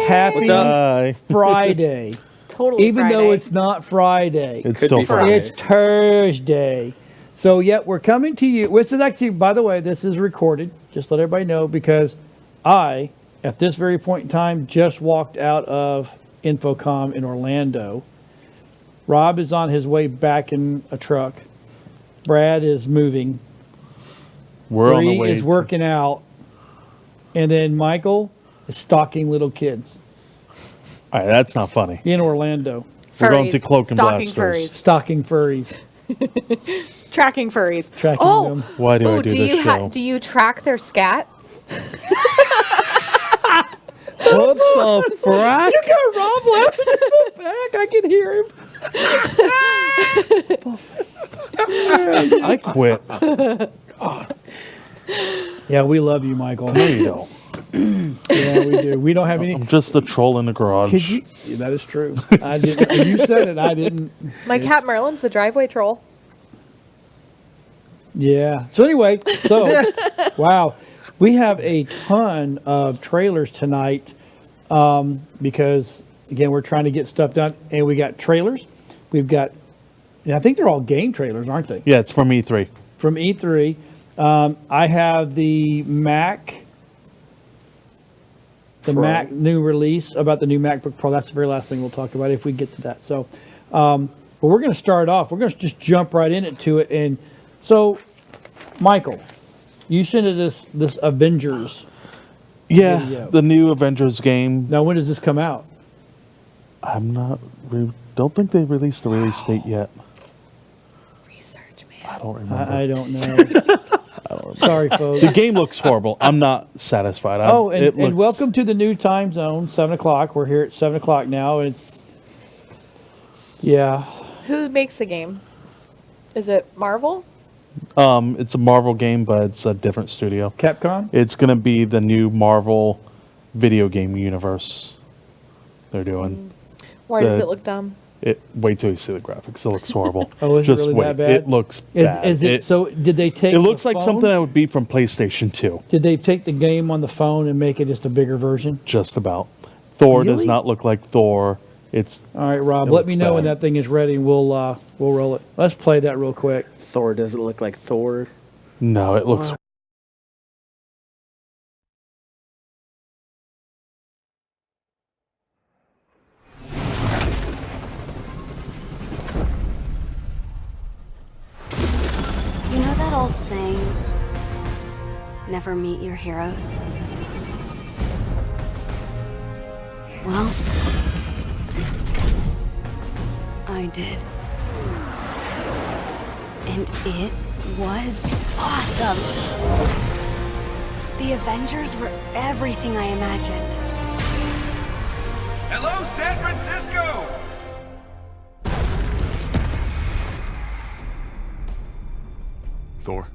Happy Friday. Totally Even Friday. though it's not Friday. It's still Friday. It's Thursday. So, we're coming to you. This is actually, by the way, this is recorded. Just let everybody know, because I, at this very point in time, just walked out of Infocom in Orlando. Rob is on his way back in a truck. Brad is moving. We're on the Bree way. is working out. And then Michael is stalking little kids All right, that's not funny. in Orlando. We're going to Cloak and Stalking Blasters. Stalking furries. Tracking furries. Tracking them. Why do I do this show? Do you track their scat? What the frack? You got Rob laughing in the back. I can hear him. I quit. Yeah, we love you, Michael. No, you don't. Yeah, we do. We don't have any. I'm just the troll in the garage. Yeah, that is true. I didn't. You said it. I didn't. My cat Merlin's the driveway troll. Yeah. So anyway, wow, we have a ton of trailers tonight because again we're trying to get stuff done, and we got trailers. We've got, and I think they're all game trailers, aren't they? Yeah, it's from E3. From E3, I have the Mac. The Pro. Mac new release about the new MacBook Pro. That's the very last thing we'll talk about if we get to that. So, but we're going to start off. We're going to just jump right into it. And so, Michael, you sent us this Avengers. Yeah, video. the new Avengers game. Now, when does this come out? Don't think they released the release date yet. Research, man. I don't remember. I don't know. Sorry, folks. The game looks horrible. I'm not satisfied. And welcome to the new time zone, 7 o'clock. We're here at 7 o'clock now. And Who makes the game? Is it Marvel? It's a Marvel game, but it's a different studio. Capcom? It's going to be the new Marvel video game universe they're doing. Why does it look dumb? Wait till you see the graphics. It looks horrible. Oh, is it really that bad? It looks bad. Is it, so did they take It looks the like phone? something that would be from PlayStation 2. Did they take the game on the phone and make it just a bigger version? Just about. Thor does Really? not look like Thor. It's All right, Rob, It let me looks know when bad. that thing is ready, and we'll roll it. Let's play that real quick. Thor doesn't look like Thor. no, it looks. You know that old saying, never meet your heroes? Well, I did. And it was awesome. The Avengers were everything I imagined. Hello, San Francisco! Thor,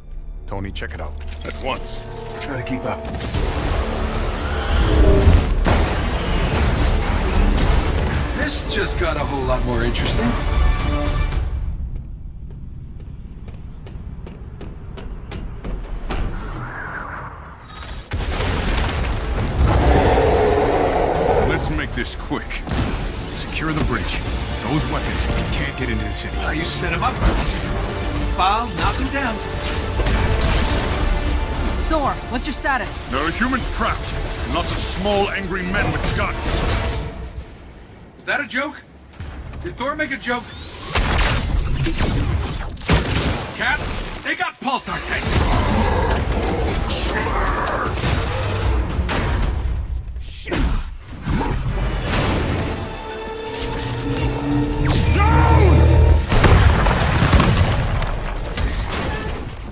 Tony, check it out. At once. Try to keep up. This just got a whole lot more interesting. Let's make this quick. Secure the bridge. Those weapons can't get into the city. You set him up. Bob, knock him down. Thor, what's your status? There are humans trapped, and lots of small, angry men with guns. Is that a joke? Did Thor make a joke? Cap, they got pulsar tanks.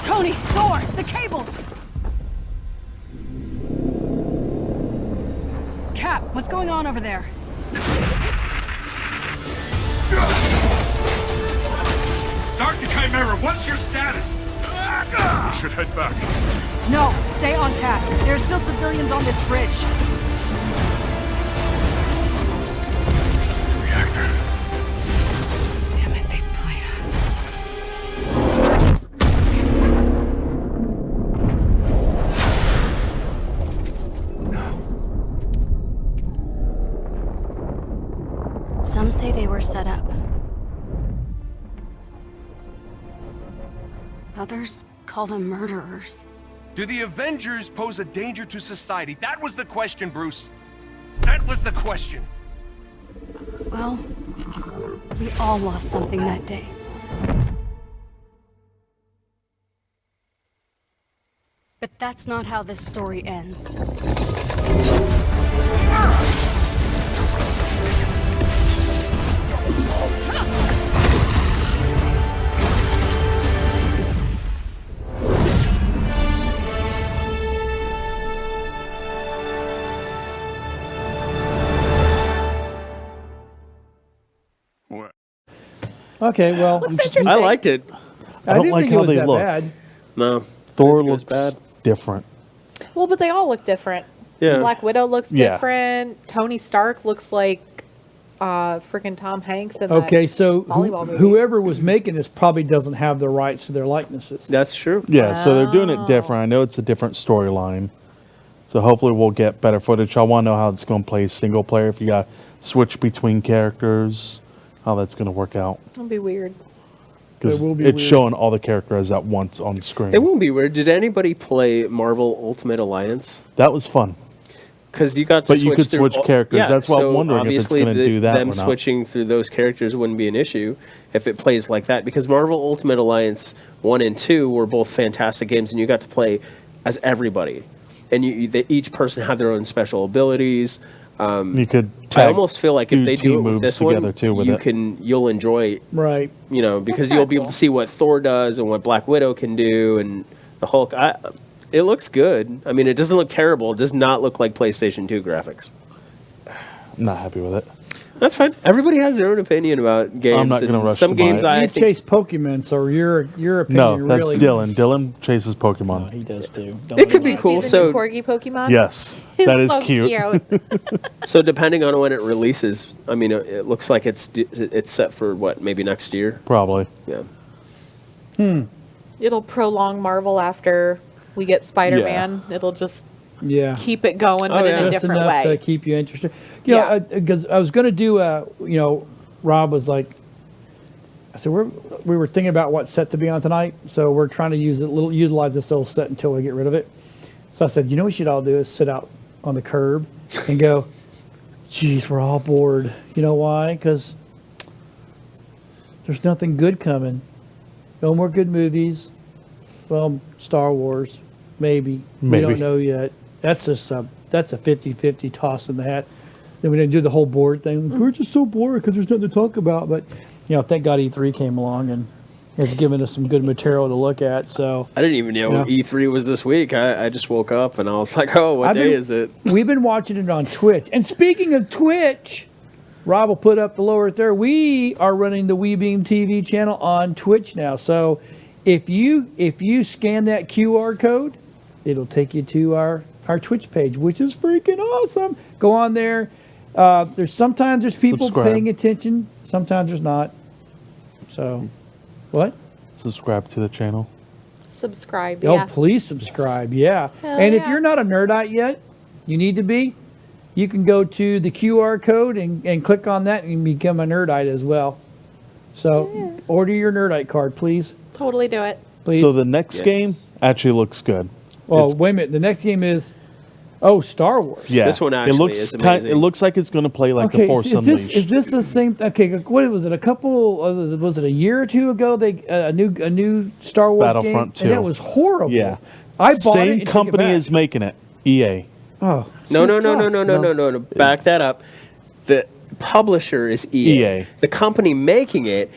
Tony, Thor, the cables! Cap, what's going on over there? Start to Chimera. What's your status? We should head back. No, stay on task. There are still civilians on this bridge. Reactor. Damn it, they played us. Some say they were set up. Others call them murderers. Do the Avengers pose a danger to society? That was the question, Bruce. That was the question. Well, we all lost something that day. But that's not how this story ends. What? Okay, well, Looks interesting. I liked it. I don't didn't like think how it was they that look. bad. No. Thor it was looks bad. different. Well, but they all look different. Yeah. Black Widow looks Yeah. different. Tony Stark looks like freaking Tom Hanks in Okay, that so volleyball movie. whoever was making this probably doesn't have the rights to their likenesses. That's true. Yeah, so they're doing it Wow. different. I know it's a different storyline. So hopefully we'll get better footage. I want to know how it's going to play single player. If you got to switch between characters, how that's going to work out. That'll be weird. Because It will be it's weird. showing all the characters at once on the screen. It won't be weird. Did anybody play Marvel Ultimate Alliance? That was fun. Because you got to But you switch could through switch all- characters. Yeah, That's why I'm so wondering if it's obviously gonna do that them or not. switching through those characters wouldn't be an issue if it plays like that. Because Marvel Ultimate Alliance 1 and 2 were both fantastic games, and you got to play as everybody. And each person had their own special abilities. You could I tag almost feel like if they do team it with moves this together one, too with you it. you'll enjoy, Right. because That's you'll kinda be able cool. to see what Thor does and what Black Widow can do and the Hulk. It looks good. I mean, it doesn't look terrible. It does not look like PlayStation 2 graphics. I'm not happy with it. That's fine. Everybody has their own opinion about games. not gonna and rush some to buy games it. I You think chase Pokemon, so your No, opinion that's really. Dylan. Dylan chases Pokemon. He does too. It could be You see cool. the So new Corgi Pokemon? Yes, He's that is so cute. so depending on when it releases, I mean, it looks like it's set for what, maybe next year. Probably. Yeah. It'll prolong Marvel after we get Spider-Man. It'll just Yeah. keep it going, but in a Just different enough way. to keep you interested. Yeah. Because I was going to do, Rob was like, I said, we were thinking about what set to be on tonight, so we're trying to utilize this old set until we get rid of it. So I said, what we should all do is sit out on the curb and go, geez, we're all bored. You know why? Because there's nothing good coming. No more good movies. Well, Star Wars, maybe. We Maybe. don't know yet. That's just that's a 50-50 toss in the hat. Then we didn't do the whole board thing. We're just so bored because there's nothing to talk about. But thank God E3 came along and has given us some good material to look at. So I didn't even know Yeah. E3 was this week. I just woke up and I was like, oh, what I've day been- is it? we've been watching it on Twitch. And speaking of Twitch, Rob will put up the lower there. We are running the WeBeam TV channel on Twitch now. So if you scan that QR code, it'll take you to our Twitch page, which is freaking awesome. Go on there. Sometimes there's people Subscribe. paying attention. Sometimes there's not. So, what? Subscribe to the channel. Subscribe, Oh, yeah. please subscribe. Yeah. Hell And if yeah. you're not a Nerdite yet, you need to be. You can go to the QR code and click on that and become a Nerdite as well. So order your Nerdite card, please. Totally do it. Please. So the next Yes. game actually looks good. oh, it's- wait a minute. The next game is, Star Wars. Yeah, This one it actually looks is it amazing. looks like it's going to play like the Okay, Force is Unleashed. this the same? Okay, what was it? Was it a year or two ago? They a new Star Wars Battlefront game, and 2. that was horrible. Yeah. I bought it. Same and took it company back. is making it. E EA. Oh, it's No, gonna no, no, suck. no, no, no, no, no. Back that up. The publisher is EA. EA. The company making it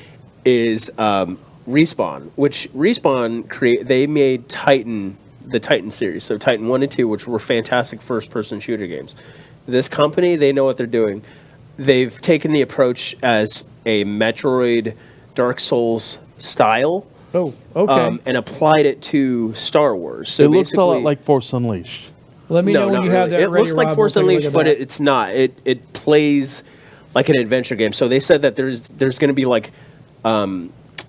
is Respawn, which Respawn they made the Titan series. So Titan 1 and 2, which were fantastic first-person shooter games. This company, they know what they're doing. They've taken the approach as a Metroid, Dark Souls style, Oh, okay. and applied it to Star Wars. So It looks a lot basically- like Force Unleashed. Let me know when not you have really. that It ready, looks like Rob. Force We'll take a look Unleashed, at but that. it's not. It plays like an adventure game. So they said that there's going to be like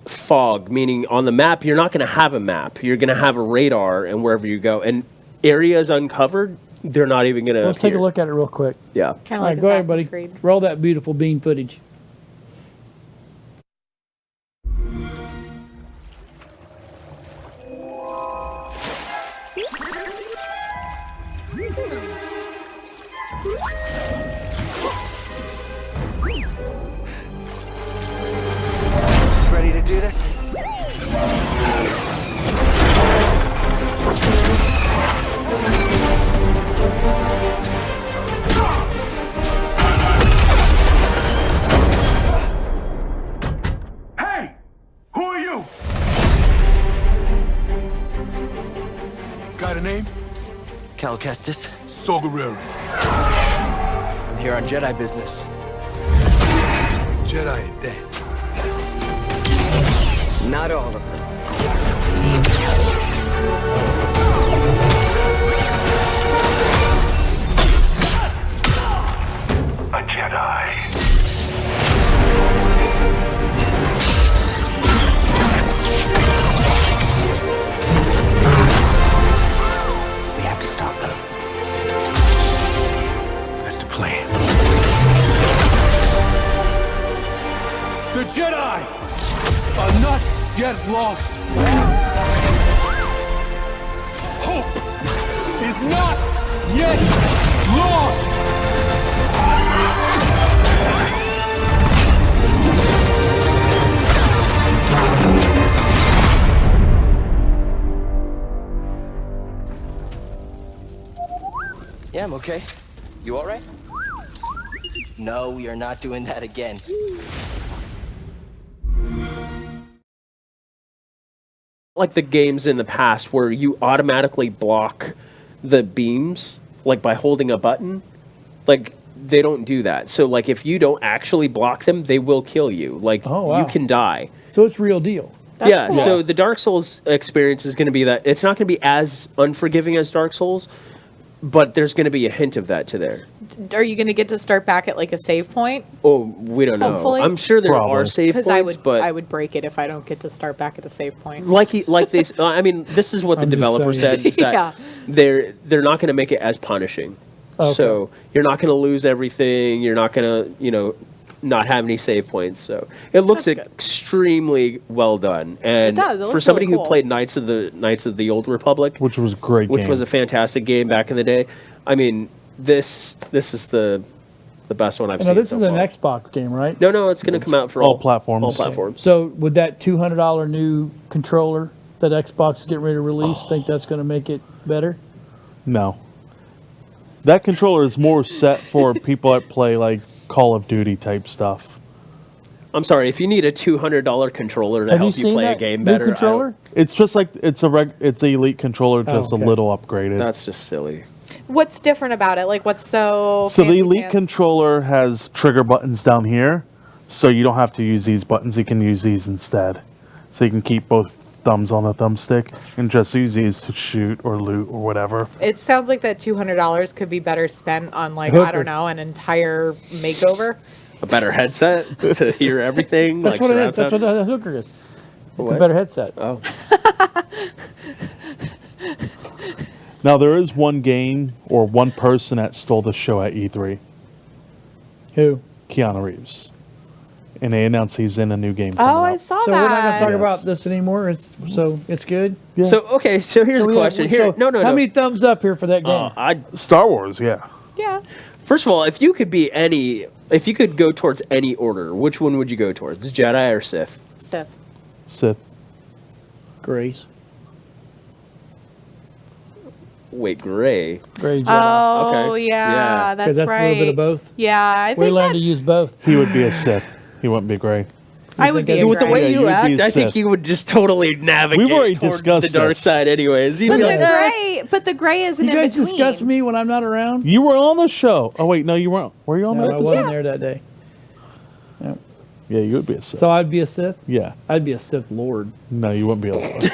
fog, meaning on the map you're not going to have a map. You're going to have a radar, and wherever you go, and areas uncovered, they're not even going to. Let's take a look at it real quick. Yeah. Kind of All right, like go ahead, Assassin's buddy. Creed. Roll that beautiful bean footage. Ready to do this? Hey! Who are you? Got a name? Cal Kestis. Saw Gerrera. I'm here on Jedi business. Jedi are dead. Not all of them. A Jedi. We have to stop them. That's the plan. The Jedi are not yet lost. Hope is not yet lost. Yeah, I'm okay. You all right? No, we are not doing that again. Like the games in the past where you automatically block the beams, like by holding a button, like they don't do that. So like if you don't actually block them, they will kill you. Like Oh, wow. you can die. So it's real deal. Yeah, cool. so the Dark Souls experience is going to be that it's not going to be as unforgiving as Dark Souls, but there's going to be a hint of that to there. Are you going to get to start back at like a save point? Oh, we don't know. Hopefully. I'm sure there Probably. are save Because points, but I would break it if I don't get to start back at a save point. like they, I mean, this is what the I'm just developer saying. said is that Yeah. they're not going to make it as punishing. Okay. So you're not going to lose everything. You're not going to, not have any save points. So it looks That's good. extremely well done. And It does. It for looks somebody really who cool. played Knights of the Old Republic, Which was a great which game. was a fantastic game back in the day. I mean, this is the best one I've No, seen. this so is an far. Xbox game, right? No, it's going to come out for all platforms. All platforms. So would that $200 new controller that Xbox is getting ready to release, think that's going to make it better? No. That controller is more set for people that play like Call of Duty type stuff. I'm sorry, if you need a $200 controller to Have you help you seen play a that game new better, controller? It's just like it's a Elite controller, just okay. a little upgraded. that's just silly. What's different about it? Like, what's so? So the fancy Elite pants? controller has trigger buttons down here, so you don't have to use these buttons. You can use these instead. So you can keep both thumbs on the thumbstick and just use these to shoot or loot or whatever. It sounds like that $200 could be better spent on like Hooker. I don't know, an entire makeover. A better headset to hear everything. That's like what it is. surround That's what sound? a hooker is. It's What? a better headset. Oh, Now there is one game or one person that stole the show at E3, Who? Keanu Reeves, and they announced he's in a new game. Oh, coming I out. saw So that. we're not going to talk Yes. about this anymore. It's good. Yeah. so okay. So here's So a we have- question. Here, so no. How many thumbs up here for that game? Star Wars, yeah. Yeah. First of all, if you could go towards any order, which one would you go towards? Jedi or Sith? Sith. Sith. Grace. Wait, Gray. Gray Jedi. Oh Okay. yeah, Yeah. that's 'Cause that's right. a little bit of both. Yeah, I We think learned that, to use both. He would be a Sith. He wouldn't be Gray. I would be think a With the Gray. way Yeah, you you would be act, a I think Sith. you would just totally navigate We've already towards discussed the dark this. side anyways. You'd But be the like, gray, but the gray isn't You in guys between. discuss me when I'm not around? You were on the show. Oh wait, no, you weren't. Were you on No, the I episode? wasn't there that day. Yep. Yeah, you would be a Sith. So I'd be a Sith? yeah. I'd be a Sith Lord. No, you wouldn't be a Lord.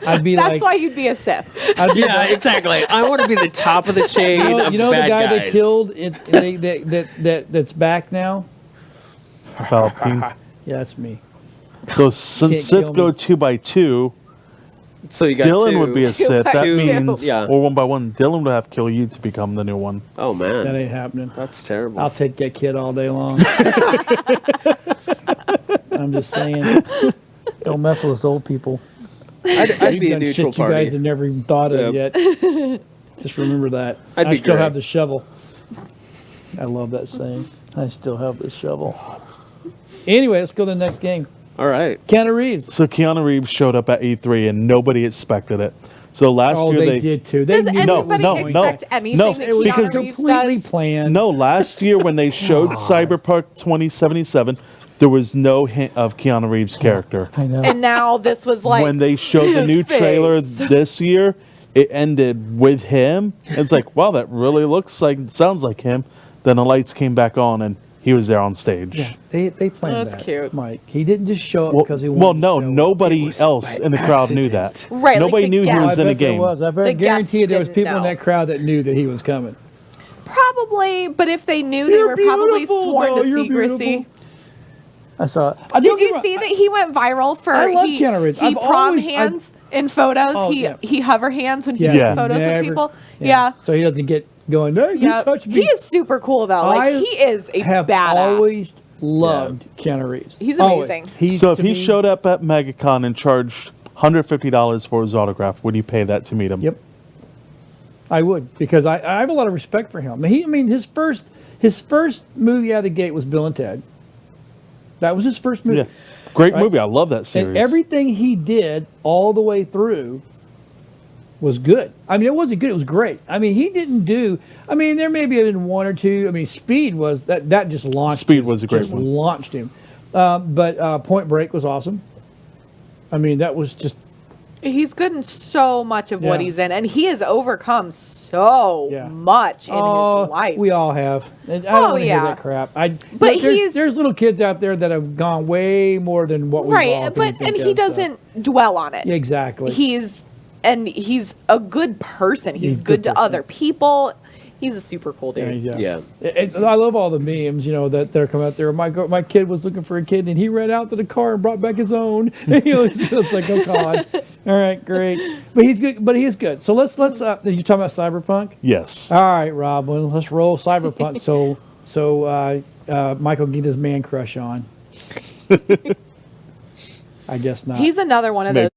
I'd be That's like, why you'd be a Sith. I'd be yeah, like, exactly. I want to be the top of the chain of you know the bad guy guys. that killed that's back now? Palpatine. Yeah, that's me. So since Can't Sith kill go me. 2 by 2, So you got Dylan two. would be a Two Sith. by That two. means, Yeah. or 1 by 1, Dylan would have to kill you to become the new one. Oh That man, ain't happening. that's terrible. I'll take that kid all day long. I'm just saying. Don't mess with us old people. I'd be We've a done neutral shit you guys party. have never even thought of Yep. yet. Just remember that. I'd I be still great. have the shovel. I love that saying. I still have the shovel. Anyway, let's go to the next game. All right. Keanu Reeves. So Keanu Reeves showed up at E3 and nobody expected it. So last Oh, year they did too. They Does knew anybody no, expect anything no, that it was Keanu because- Reeves completely does? planned. No, last year when they showed Cyberpunk 2077, there was no hint of Keanu Reeves' character. I know. And now this was like When they showed the his new trailer face. this year, it ended with him. It's like, wow, that really sounds like him. Then the lights came back on and he was there on stage. Yeah, they planned That's that. cute. Mike. He didn't just show up Well, because he wanted no, to show up. nobody It was else by in the crowd knew accident. that. Right, like Nobody the knew he guests. was in I the bet there game. was. I The guarantee you guests there was didn't people in know. that crowd that knew that he was coming. Probably, but if they knew, they You're were probably beautiful, sworn though. to You're secrecy. beautiful. I saw it. Did you see that he went viral for I love he, Keanu Reeves. he I've prom always- hands in photos? Oh, he yeah. he hover hands when he Yeah. takes Yeah. photos Never- with people. Yeah. So he doesn't get going, no, you Yeah. touch me. He is super cool though. Like I he is a have badass. always loved Keanu Reeves. He's Always. amazing. He's, So if to he me- showed up at MegaCon and charged $150 for his autograph, would you pay that to meet him? Yep. I would, because I have a lot of respect for him. I mean, his first movie out of the gate was Bill and Ted. That was his first movie. Yeah. Great Right? movie. I love that series. And everything he did all the way through was good. I mean, it wasn't good. It was great. I mean, he didn't do. I mean, there may have been one or two. I mean, Speed was that just launched. Speed was a great just one. launched him. But Point Break was awesome. I mean, that was just He's good in so much of what Yeah. he's in, and he has overcome so Yeah. much in his life. We all have. And I Oh, don't want to hear yeah. that crap. But there's little kids out there that have gone way more than what we all right, can but think and he of, so. doesn't dwell on it. Yeah, exactly. He's a good person. He's a good good to person. other people. He's a super cool dude. Yeah. I love all the memes, that they're coming out there. My kid was looking for a kid, and he ran out to the car and brought back his own. It's like, oh God. All right, great. But he's good. But he is good. So let's. You talking about Cyberpunk? Yes. All right, Rob. Well, let's roll Cyberpunk. so Michael can get his man crush on. I guess not. He's another one of Maybe. those.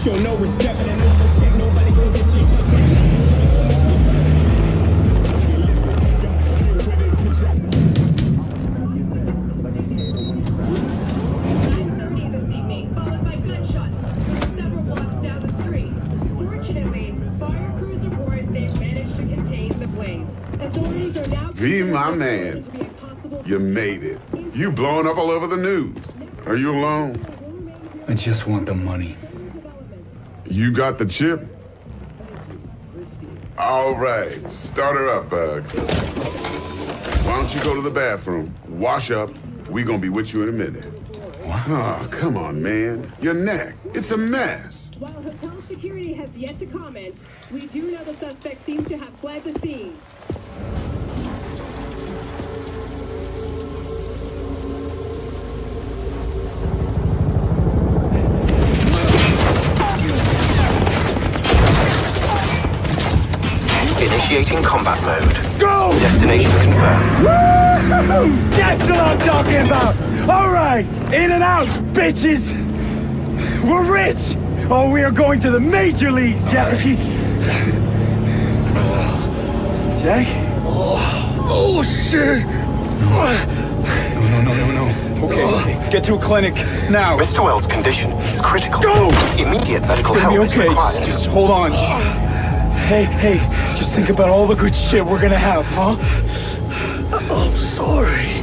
Show no respect, and no shit, nobody goes to sleep. V, my man, you made it. You blowing up all over the news. Are you alone? I just want the money. You got the chip? All right, start her up, Bug. Why don't you go to the bathroom, wash up, we gonna be with you in a minute. What? Oh, come on, man. Your neck, it's a mess. While hotel security has yet to comment, we do know the suspect seems to have fled the scene. Initiating combat mode. Go! Destination confirmed. Woo! That's what I'm talking about! Alright, in and out, bitches! We're rich! Oh, we are going to the major leagues, Jackie! Jack? Oh, shit! No. Okay, get to a clinic, now. Mr. Wells' condition is critical. Go! Immediate medical It's gonna help be is okay, required. just hold on. Hey, just think about all the good shit we're gonna have, huh? I'm sorry.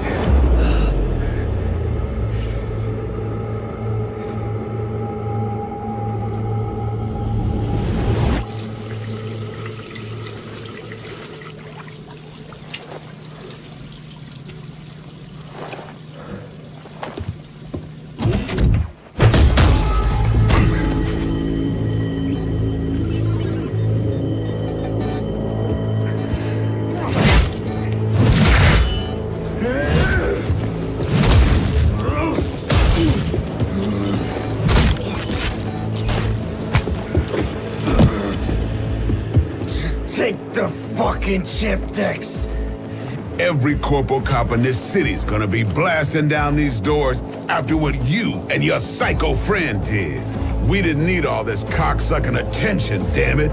fucking chip decks. Every corporal cop in this city's gonna be blasting down these doors after what you and your psycho friend did. We didn't need all this cocksucking attention, damn it.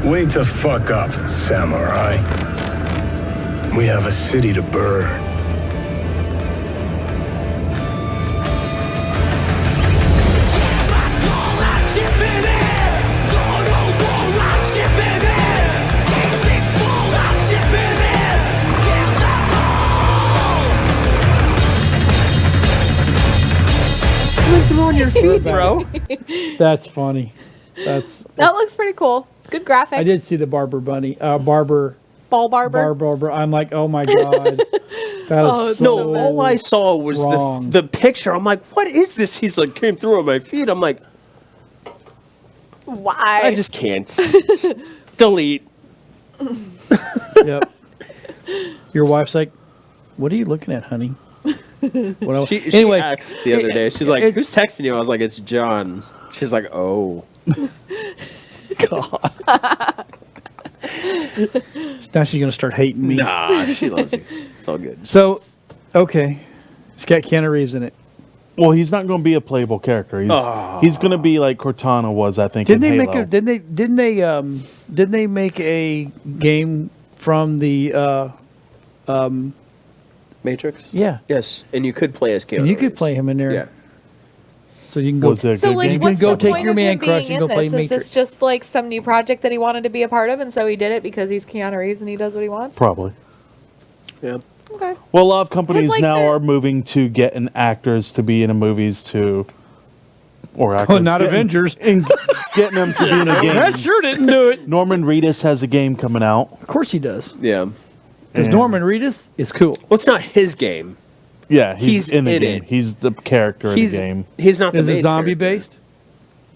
Wake the fuck up, samurai. We have a city to burn. On your feet, bro. That's funny. That looks pretty cool. Good graphics. I did see the Barber Bunny. Ball barber. Barber. I'm like, oh my god. That is so no, all I saw was the picture. I'm like, what is this? He's like, came through on my feet. I'm like, why? I just can't. Just delete. Yep. Your wife's like, what are you looking at, honey? What else? She asked the other day. She's like, who's texting you? I was like, it's John. She's like, oh. God. Now she's gonna start hating me. Nah, she loves you. It's all good. So, okay, it's got Keanu Reeves in it. Well, he's not going to be a playable character. He's going to be like Cortana was, I think. Didn't in they Halo. make a? Didn't they make a game from the Matrix? Yeah. Yes, and you could play as Keanu. And you could play him in there. Yeah. So you can go. So like, you what's can go the take point your of man him crush being and go in play this? Is Matrix. this just like some new project that he wanted to be a part of, and so he did it because he's Keanu Reeves and he does what he wants? Probably. Yeah. Okay. Well, a lot of companies like now they're- are moving to getting actors to be in the movies too. Or actors. not Avengers. And getting them to be in a game. That sure didn't do it. Norman Reedus has a game coming out. Of course he does. Yeah. Because And- Norman Reedus is cool. Well, it's not his game. Yeah, He's in the in game. it. He's the character in the game. He's not the Is main it zombie character. based?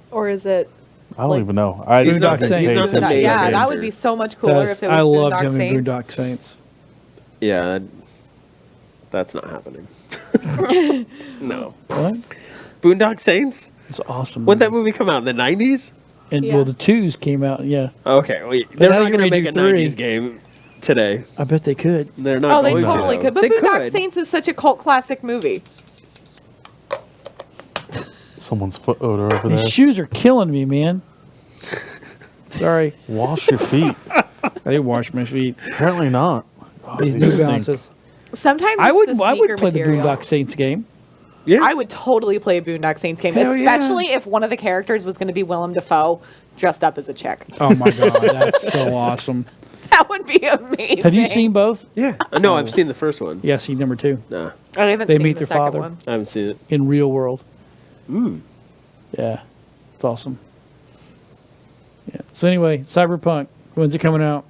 Or is it? I don't like- even know. He's not the- he's not the main Yeah, character. that would be so much cooler if it was I loved Boondock him in Saints. Boondock Saints. Yeah, that's not happening. No. What? Boondock Saints? It's awesome. When did that movie come out? In the 90s? And Yeah. well, the twos came out. Yeah, Okay, well, But they're now not you're going to gonna make a do 90s three. game today. I bet they could. They're not Oh, they going to. totally though. could. But They Boondock could. Saints is such a cult classic movie. Someone's foot odor over These there. shoes are killing me, man. Sorry, Wash your feet. I didn't wash my feet. Apparently not. Oh, These these New stink. Balances. Sometimes I it's would. the I would sneaker play material. the Boondock Saints game. Yeah. I would totally play a Boondock Saints game, Hell yeah. especially if one of the characters was going to be Willem Dafoe dressed up as a chick. Oh my god, that's so awesome. That would be amazing. Have you seen both? Yeah. No, I've seen the first one. Yeah, see number 2 Nah, I haven't They seen meet the their second father. one. I haven't seen it. in real world. Mm. Yeah, it's awesome. Yeah. So anyway, Cyberpunk. When's it coming out?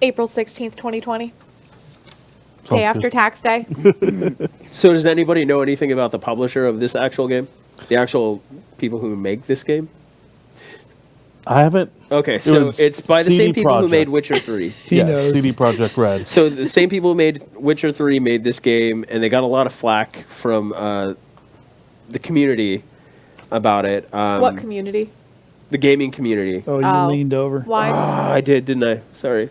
April 16th, 2020. Sounds Day after good. tax day. So does anybody know anything about the publisher of this actual game? The actual people who make this game? I haven't. Okay, so was it's by the CD same people who Projekt. made Witcher 3. He Yeah, knows. CD Projekt Red. So the same people who made Witcher 3 made this game, and they got a lot of flack from the community about it. What community? The gaming community. Oh, you Oh. leaned over. Why? I did, didn't I? Sorry.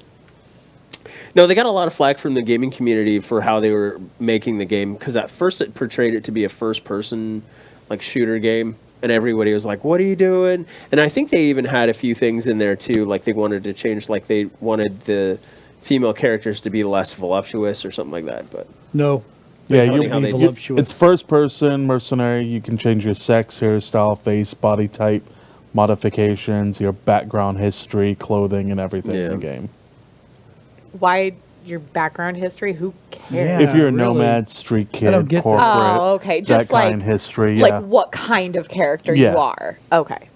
No, they got a lot of flack from the gaming community for how they were making the game, because at first it portrayed it to be a first-person like shooter game, and everybody was like, "What are you doing?" And I think they even had a few things in there too, like they wanted to change, like they wanted the female characters to be less voluptuous or something like that. But No. Yeah, funny you, how they you- did- voluptuous. it's first person, mercenary. You can change your sex, hairstyle, face, body type, modifications, your background history, clothing, and everything in the Yeah. game. Why your background history. Who cares? Yeah, if you're a really. nomad, street kid, don't get that. corporate, Oh, okay. Just that like kind of history, like yeah. what kind of character Yeah. you are. Okay.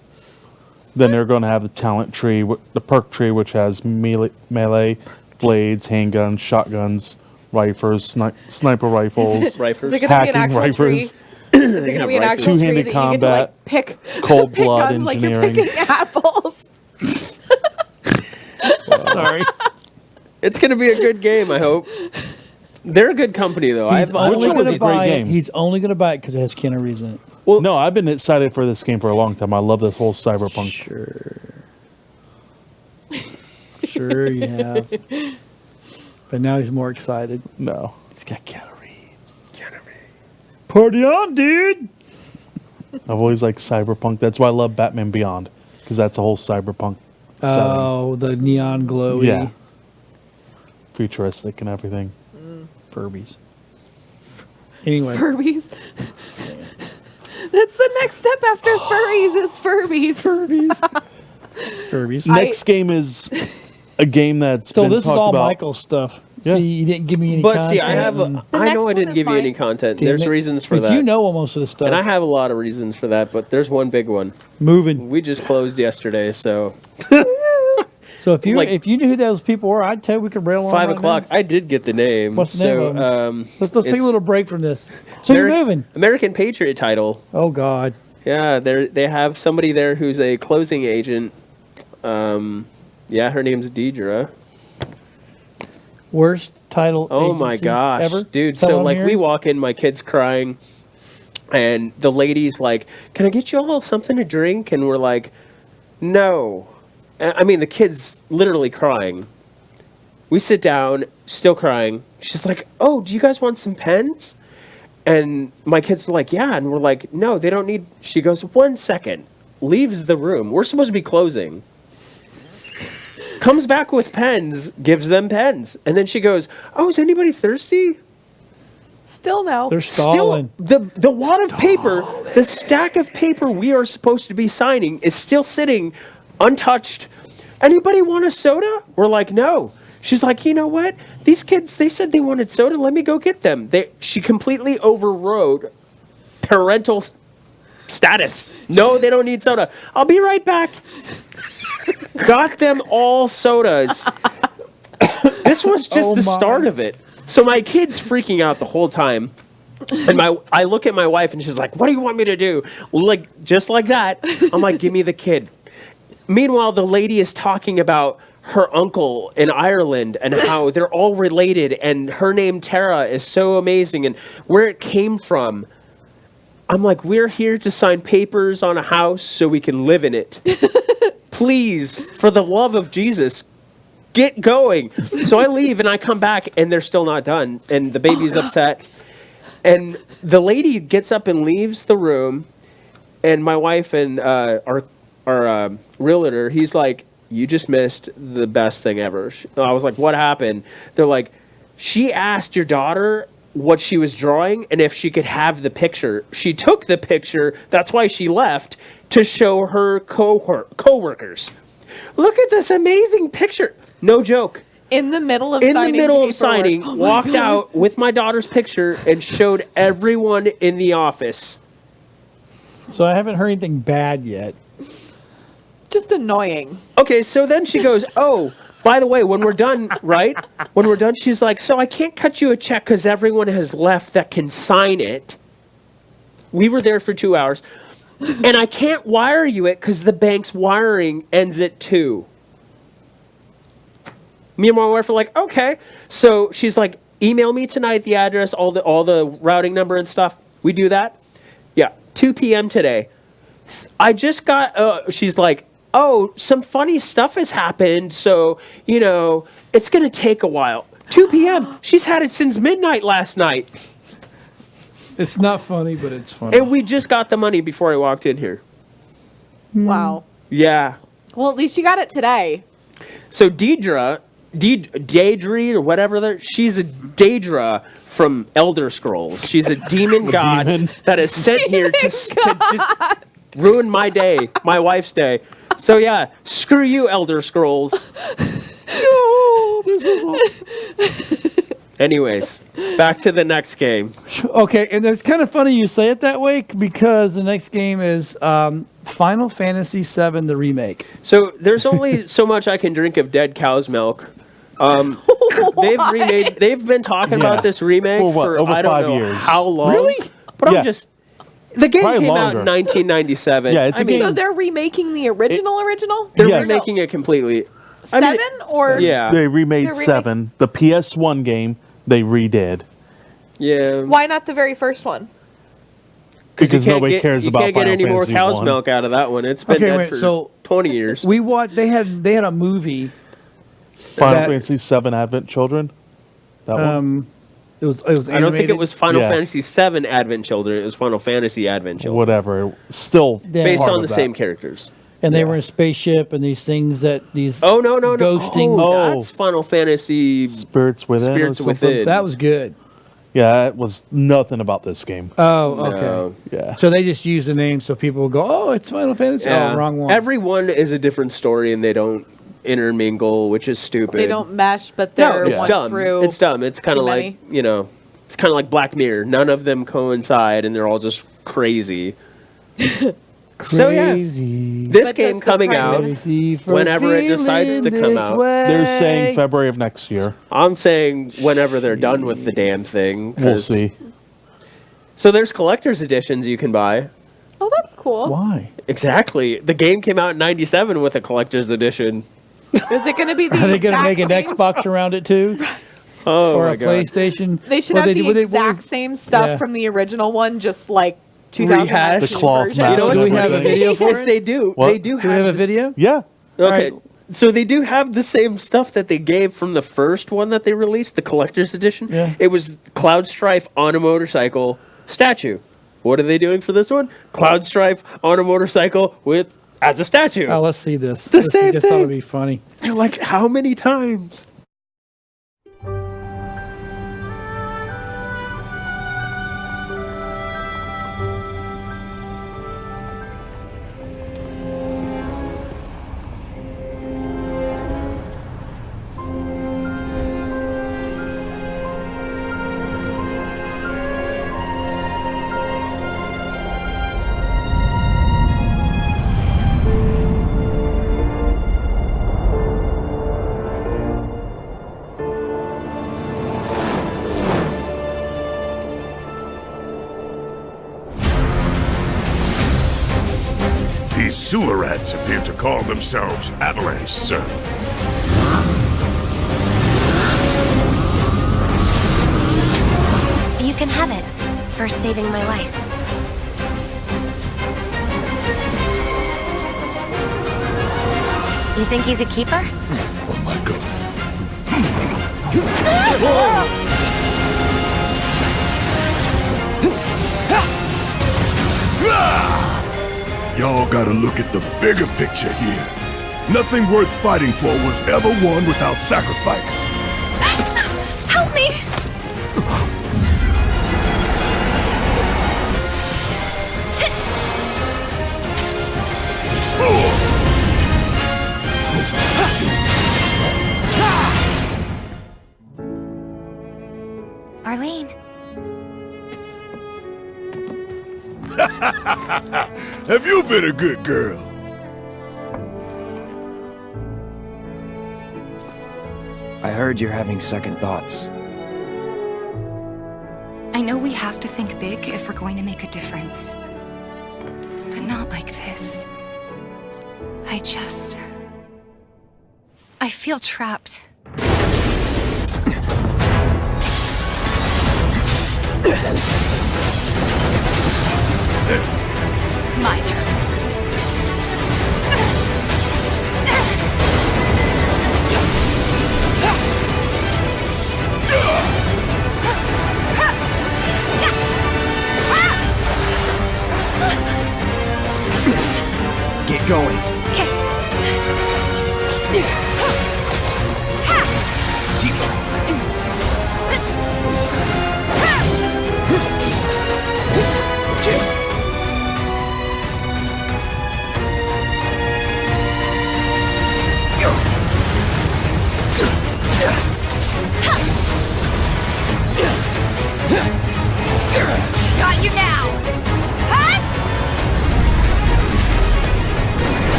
Then they're going to have the talent tree, the perk tree, which has melee, blades, handguns, shotguns, rifles, sniper rifles, Rifles. Is it going to be an hacking actual tree? rifles, Is it going to be an actual tree two-handed that you get to like pick cold pick blood guns like you're engineering. picking apples? Sorry. It's going to be a good game, I hope. They're a good company, though. He's only one going was to a great buy it. game. He's only going to buy it because it has Keanu Reeves in it. Well, No, I've been excited for this game for a long time. I love this whole cyberpunk. Sure you have. But now he's more excited. No. He's got Keanu Reeves. Party on, dude! I've always liked cyberpunk. That's why I love Batman Beyond, because that's a whole cyberpunk setting. Oh, the neon glowy. Yeah. Futuristic and everything. Furbies. Anyway. Furbies. That's the next step after furries is Furbies. Furbies. Next game is a game that's So been this is talked all about. Michael's stuff. Yeah. See, you didn't give me any But content. see, I have. and- I know I one didn't is give you any fine. content. Damn There's it. reasons for But that. you know most of the stuff. And I have a lot of reasons for that, but there's one big one. Moving. We just closed yesterday, so So if you Like- if you knew who those people were, I'd tell you we could rail on 5 right o'clock. now. I did get the name. What's the so, name of 'em? Let's take it's a little break from this. So you're moving. American Patriot title. Oh God. Yeah, they have somebody there who's a closing agent. Yeah, her name's Deidre. Worst title. Oh my agency gosh, ever? dude! Someone So like here? we walk in, my kid's crying, and the lady's like, "Can I get you all something to drink?" And we're like, "No." I mean, the kid's literally crying. We sit down, still crying. She's like, "Oh, do you guys want some pens?" And my kids are like, "Yeah," and we're like, "No, they don't need." She goes, "1 second," leaves the room. We're supposed to be closing. Comes back with pens, gives them pens, and then she goes, "Oh, is anybody thirsty?" Still no. They're stalling. Still, the wad of paper, the stack of paper we are supposed to be signing is still sitting untouched. Anybody want a soda? We're like, no. She's like, you know what? These kids, they said they wanted soda. Let me go get them. She completely overrode parental status. No, they don't need soda. I'll be right back. Got them all sodas. This was just the start of it. So my kid's freaking out the whole time. And I look at my wife and she's like, "What do you want me to do?" Like, just like that. I'm like, "Give me the kid." Meanwhile, the lady is talking about her uncle in Ireland and how they're all related, and her name Tara is so amazing and where it came from. I'm like, "We're here to sign papers on a house so we can live in it. Please, for the love of Jesus, get going." So I leave and I come back and they're still not done, and the baby's upset. And the lady gets up and leaves the room, and my wife and our realtor, he's like, "You just missed the best thing ever." I was like, "What happened?" They're like, "She asked your daughter what she was drawing and if she could have the picture. She took the picture, that's why she left, to show her co-workers. Look at this amazing picture." No joke. In the middle of In the signing middle of paperwork. signing, Oh my walked God. out with my daughter's picture and showed everyone in the office. So I haven't heard anything bad yet. Just annoying. Okay, so then she goes, "Oh, by the way, when we're done, right? When we're done," she's like, "So I can't cut you a check because everyone has left that can sign it. We were there for 2 hours. And I can't wire you it because the bank's wiring ends at 2. Me and my wife are like, "Okay." So she's like, "Email me tonight the address, all the routing number and stuff." We do that. Yeah, 2 p.m. today. I just got, she's like, "Oh, some funny stuff has happened, so, it's going to take a while." 2 p.m. She's had it since midnight last night. It's not funny, but it's funny. And we just got the money before I walked in here. Wow. Yeah. Well, at least you got it today. So Deidre, or whatever, she's a Daedra from Elder Scrolls. She's a demon god that is sent here to just ruin my day, my wife's day. So yeah, screw you, Elder Scrolls. No, this is awesome. Anyways, back to the next game. Okay, and it's kind of funny you say it that way because the next game is Final Fantasy VII, the remake. So there's only so much I can drink of dead cow's milk. They've been talking about this remake for over I don't 5 know years. how long. Really? But Yeah. I'm just the game Probably came out longer. in 1997. Yeah, it's a game. So they're remaking the original? They're Yes. remaking it completely. Seven or Yeah. They remade They're remake- 7. The PS1 game they redid. Yeah. Why not the very first one? Because nobody cares about You can't get Final any more Fantasy cow's 1. milk out of that one. It's been Okay, dead wait, for so 20 years. we watched. They had a movie. Final that- Fantasy 7 Advent Children. That one. It was I don't think animated. it was Final Yeah. Fantasy VII Advent Children. It was Final Fantasy Advent Children. Whatever. Still Yeah. Based part on of the that. same characters. and they yeah. were in a spaceship and these things that these. Oh, no. Ghosting. Oh, that's Final Fantasy Spirits Within. or Spirits something. Within. That was good. Yeah, it was nothing about this game. Oh, okay. No. Yeah. So they just use the name so people will go, "Oh, it's Final Fantasy." Yeah. Oh, wrong one. Every one is a different story and they don't intermingle, which is stupid. They don't mesh, but No, they're it's one dumb. through. It's dumb. It's kind of too like, many. it's kind of like Black Mirror. None of them coincide and they're all just crazy. So yeah, Crazy. this But game does the coming Prime out Crazy for whenever it decides to feeling come this out. They're way. saying February of next year. I'm saying whenever they're done with the damn thing. We'll 'cause- see. So there's collector's editions you can buy. Oh, that's cool. Why? Exactly. The game came out in 97 with a collector's edition. Is it going to be the Are they going to exact make an same Xbox around it too, Oh or my a god. PlayStation? They should Well, have they- the what they- exact what was- same stuff Yeah. from the original one, just like 2019 The cloth version. map. You know Do what's we have funny? a video for Yes, it? they do. What? They do Do we have a this- video? Yeah. Okay. Alright. So they do have the same stuff that they gave from the first one that they released, the collector's edition. Yeah. It was Cloud Strife on a motorcycle statue. What are they doing for this one? Cloud Strife on a motorcycle as a statue. Oh, let's see this. The This same just thought thing. it'd be funny. They're like, how many times? These sewer rats appear to call themselves Avalanche, sir. You can have it for saving my life. You think he's a keeper? Oh my god. Y'all gotta look at the bigger picture here. Nothing worth fighting for was ever won without sacrifice. Help me! Arlene. Have you been a good girl? I heard you're having second thoughts. I know we have to think big if we're going to make a difference. But not like this. I feel trapped. My turn. Get going.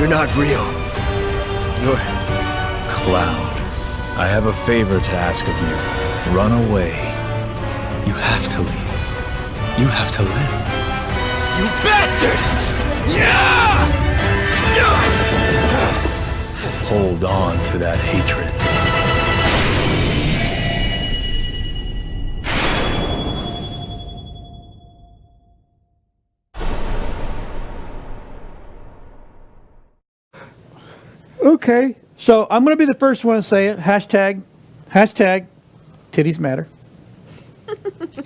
You're not real. You're... Cloud. I have a favor to ask of you. Run away. You have to leave. You have to live. You bastard! Yeah! Hold on to that hatred. Okay, so I'm going to be the first one to say it. Hashtag, titties matter.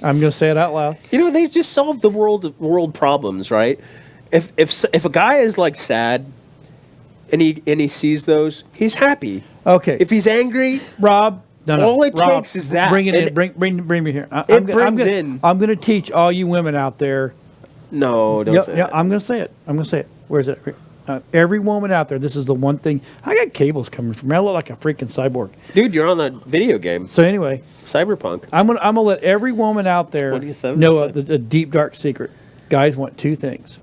I'm going to say it out loud. You know, they just solved the world problems, right? If a guy is like sad and he sees those, he's happy. Okay. If he's angry, Rob, all it Rob, takes is that. Bring it And in. Bring me here. It brings in. I'm going to teach all you women out there. No, don't say Yeah, that. I'm going to say it. Where is it? Every woman out there, this is the one thing. I got cables coming from me. I look like a freaking cyborg. Dude, you're on that video game. So anyway, Cyberpunk. I'm gonna let every woman out there 27, know the deep dark secret. Guys want two things,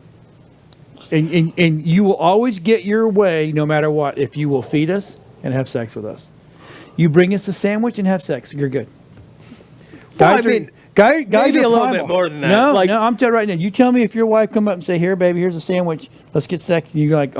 and you will always get your way no matter what if you will feed us and have sex with us. You bring us a sandwich and have sex, you're good. Well, Guys I mean, guys maybe are a little primal. bit more than that. No, Like- no, I'm telling you right now. You tell me if your wife come up and say, "Here, baby, here's a sandwich. Let's get sex," and you're like,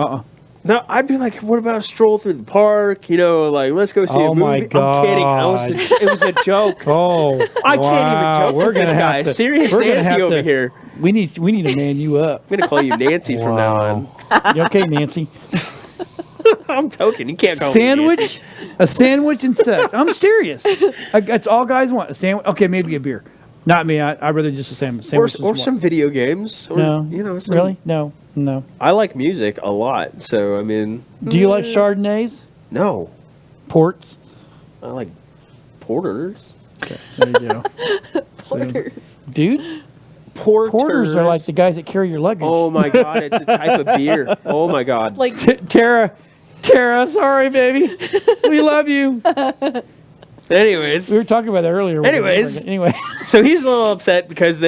No, I'd be like, what about a stroll through the park? You know, like, let's go see a Oh movie. my I'm kidding. It was a joke. Oh, I can't even joke We're with gonna this have guy. to- Serious we're gonna Nancy have over to- here. We need to man you up. I'm going to call you Nancy from now on. You okay, Nancy? I'm token. You can't call me Sandwich, a sandwich and sex. I'm serious. That's all guys want. A sandwich. Okay, maybe a beer. Not me. I'd rather just a sandwich. Nancy. Sandwich Or some video games. Or, No. You know, some, Really? No. I like music a lot. So, I mean. Do you like Chardonnays? No. Ports? I like porters. Okay, there you go. Porters. Dudes? Porters. Porters are like the guys that carry your luggage. Oh my God, it's a type of beer. Oh my God. Like Tara, sorry, baby. We love you. Anyways. We were talking about that earlier. Anyway. So he's a little upset because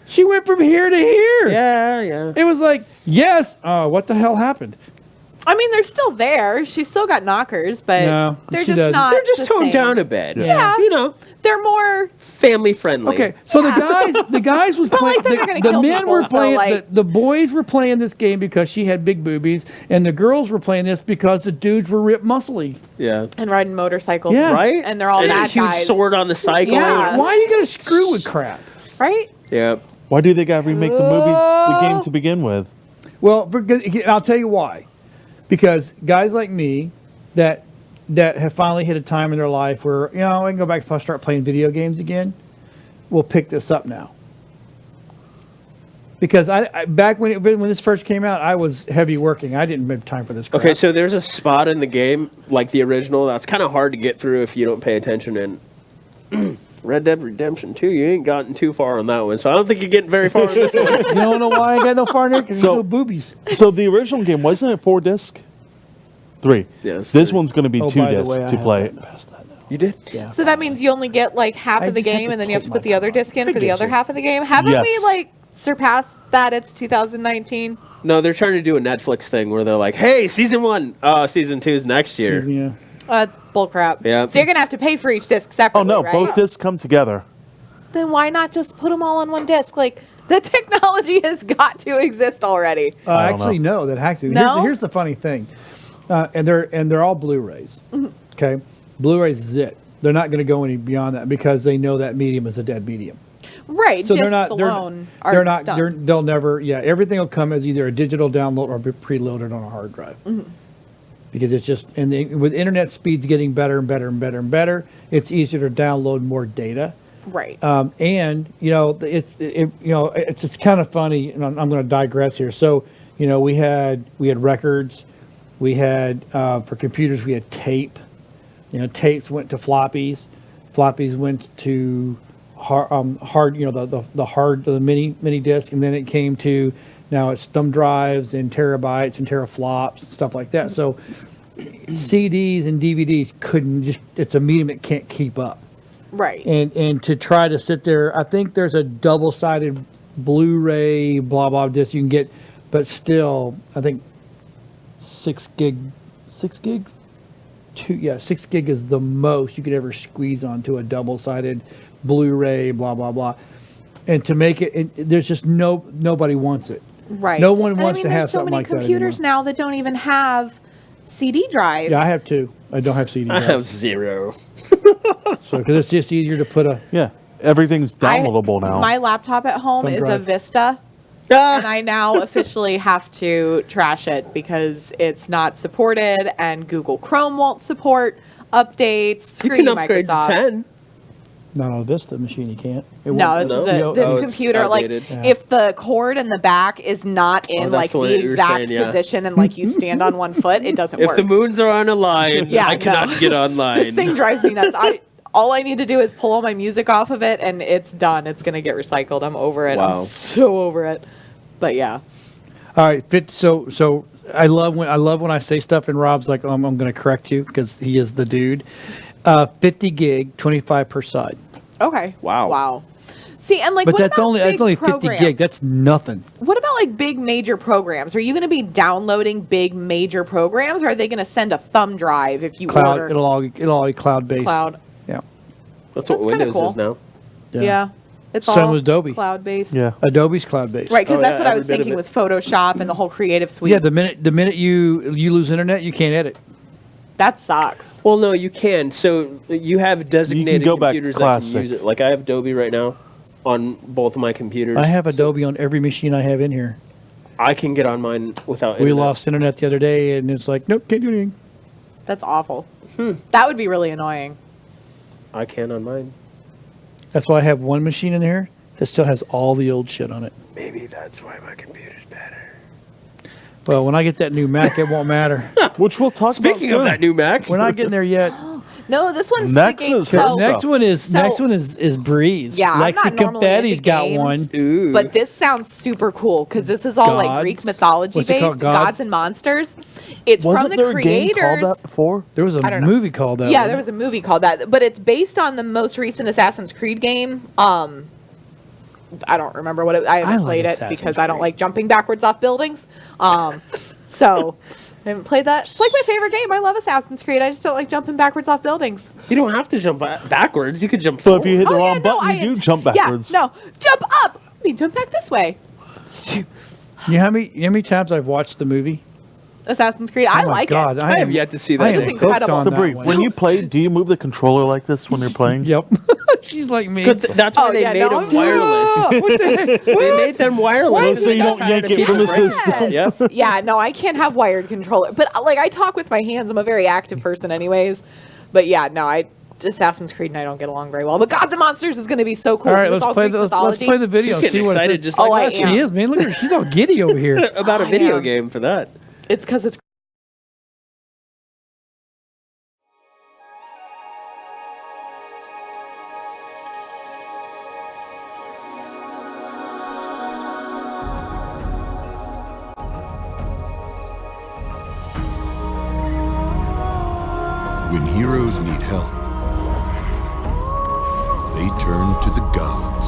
She went from here to here. Yeah. It was like, yes. Oh, what the hell happened? I mean, they're still there. She's still got knockers, but No, they're she just doesn't. not. They're just the toned same. down a bit. Yeah. You know, They're more. family friendly. Okay, so the guys was But, playing. like, then they're gonna The kill men people, were so, playing. like- The boys were playing this game because she had big boobies, and the girls were playing this because the dudes were ripped muscly. Yeah. And riding motorcycles. Yeah. Right? And they're all and bad a huge guys. sword on the cycle. Yeah. Why are you gonna screw with crap? Right? Yeah. Why do they got to remake the game to begin with? Well, I'll tell you why. Because guys like me, that have finally hit a time in their life where I can go back and start playing video games again, will pick this up now. Because I back when this first came out, I was heavy working. I didn't have time for this crap. Okay, so there's a spot in the game, like the original, that's kind of hard to get through if you don't pay attention. And Red Dead Redemption 2, you ain't gotten too far on that one. So I don't think you're getting very far on this one. You don't know why I got no far there? Because there's no boobies. So the original game, wasn't it 4 disc? 3. Yes. This one's going to be 2 by the disc way, I to have play gotten it. past that now. You did? Yeah. So that means you only get like half I of the just had game, to and then you have take to put my the other time. disc in I for the get other you. half of the game. Haven't we Yes. like surpassed that? It's 2019. No, they're trying to do a Netflix thing where they're like, hey, season 1, season 2 is next year. Yeah. That's bullcrap. Yeah. So you're gonna have to pay for each disc separately. Oh, no, right? both discs come together. Then why not just put them all on one disc? Like the technology has got to exist already. I don't Actually, no. That actually No? here's the funny thing, and they're all Blu-rays. Okay, Blu-rays is it. They're not going to go any beyond that because they know that medium is a dead medium. Right. So discs they're not. alone They're are not. done. They'll never. Yeah, everything will come as either a digital download or be preloaded on a hard drive. Because it's just with internet speeds getting better and better and better and better, it's easier to download more data. Right. And it's kind of funny, and I'm going to digress here. So we had records, we had for computers we had tape. Tapes went to floppies went to hard, the mini disc, and then it came to now it's thumb drives and terabytes and teraflops and stuff like that. So CDs and DVDs it's a medium that can't keep up. Right. And to try to sit there, I think there's a double-sided Blu-ray blah blah disc you can get, but still, I think 6 gig, 6 gig, 6 gig is the most you could ever squeeze onto a double-sided Blu-ray, blah blah blah. And to make there's just nobody wants it. Right. No one And wants to have there's so something many like that computers anymore. now that don't even have CD drives. Yeah, I have 2. I don't have CD I drives. have 0. So because it's just easier to put a everything's downloadable now. My laptop at home Thumb is a drive. Vista. And I now officially have to trash it because it's not supported and Google Chrome won't support updates. Screw You can upgrade Microsoft. to 10. Not on a Vista machine, you can't. It No, won't- this is this computer. Like, Yeah. if the cord in the back is not in like that's what the you were exact saying, yeah. position and like you stand on one foot, it doesn't If work. the moons are on a line, Yeah, I cannot no. get online. This thing drives me nuts. All I need to do is pull all my music off of it, and it's done. It's gonna get recycled. I'm over it. Wow. I'm so over it. But yeah. All right, so I love when I say stuff and Rob's like, I'm going to correct you because he is the dude. 50 gig, 25 per side. Okay. Wow. Wow. See, and like, But what that's about only big 50 programs? gig. That's nothing. What about like big major programs? Are you going to be downloading big major programs, or are they going to send a thumb drive if you Cloud. order? It'll all be cloud based. Cloud. Yeah. That's what That's kinda Windows cool. is now. Yeah. It's Same all with Adobe. cloud based. Yeah. Adobe's cloud based. Right, because Oh, that's yeah, what I every was bit of thinking it. was Photoshop and the whole Creative Suite. Yeah, the minute you lose internet, you can't edit. That sucks. Well, no, you can. So you have designated go back computers that classic. can use it. Like I have Adobe right now on both of my computers. I have Adobe on every machine I have in here. I can get on mine without We internet. lost internet the other day, and it's like, nope, can't do anything. That's awful. That would be really annoying. I can on mine. That's why I have one machine in there that still has all the old shit on it. Maybe that's why my computer's better. Well, when I get that new Mac, it won't matter. Which we'll talk about Speaking of soon. that new Mac, We're not getting there yet. No, this one's Next sticking. is So, Next one is Breeze. Yeah, I'm Lexi not normally Confetti's into got games, one. Ooh. but this sounds super cool because this is all like Gods. Greek mythology What's it based, called? gods? Gods? And monsters. It's Wasn't from the there a game creators. called that before? There was a I don't know. movie called that. Yeah, one. there was a movie called that, but it's based on the most recent Assassin's Creed game. I don't remember what I haven't I like played it Assassin's because I don't Creed. like jumping backwards off buildings. So I haven't played that. It's like my favorite game. I love Assassin's Creed. I just don't like jumping backwards off buildings. you don't have to jump backwards. You could jump But forward. if you hit the Oh, yeah, wrong no, button, you do jump backwards. Yeah, no, jump up. I mean, jump back this way. You know how many times I've watched the movie? Assassin's Creed. I Oh my like God, it. I have yet to see that. I am It's hooked incredible. on So that Bree, one. when you play, do you move the controller like this when you're playing? Yep. She's like me. But that's why Oh, they yeah, made no. them wireless. They made them wireless. So you don't That's how yank to it from the keep it system. Yep. Yeah, no, I can't have wired controller. But like, I talk with my hands. I'm a very active person, anyways. But yeah, no, Assassin's Creed and I don't get along very well. But Gods and Monsters is going to be so cool. All right, It's let's play Greek the let's mythology. play the video. She's and see getting what excited it just Oh, like I us. am. She is, man. Look at her. She's all giddy over here. About a I video am. game for that. It's because it's When heroes need help, they turn to the gods.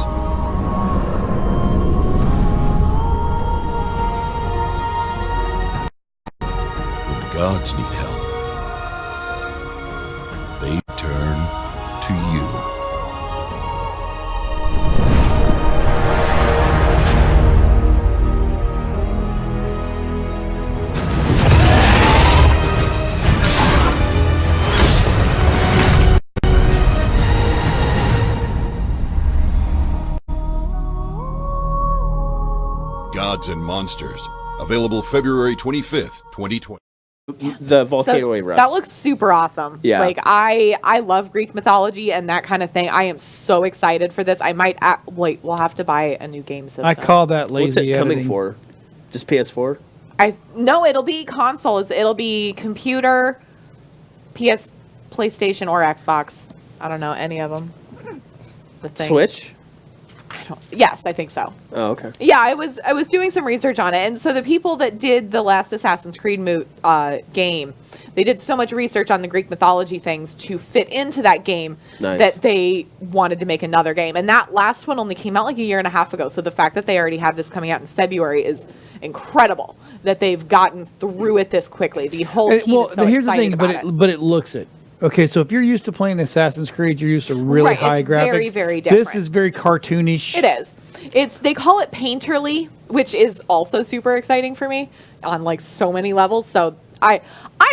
When gods need help, they turn to you. Gods and Monsters. Available February 25th, 2020. The volcano so, erupts. that looks super awesome. Yeah. Like I love Greek mythology and that kind of thing. I am so excited for this. I might wait. We'll have to buy a new game system. I call that lazy What's it coming editing. for? Just PS4? No, it'll be consoles. It'll be computer, PlayStation, or Xbox. I don't know any of them. The thing. Switch? Yes, I think so. Oh, okay. Yeah, I was doing some research on it, and so the people that did the last Assassin's Creed game, they did so much research on the Greek mythology things to fit into that game Nice. that they wanted to make another game. And that last one only came out like a year and a half ago. So the fact that they already have this coming out in February is incredible that they've gotten through it this quickly. The whole And, team well, is so here's the excited thing, about it. but it looks it. Okay, so if you're used to playing Assassin's Creed, you're used to really Right, high it's graphics. very, very This different. is very cartoonish. It is. They call it painterly, which is also super exciting for me on like so many levels. So I'm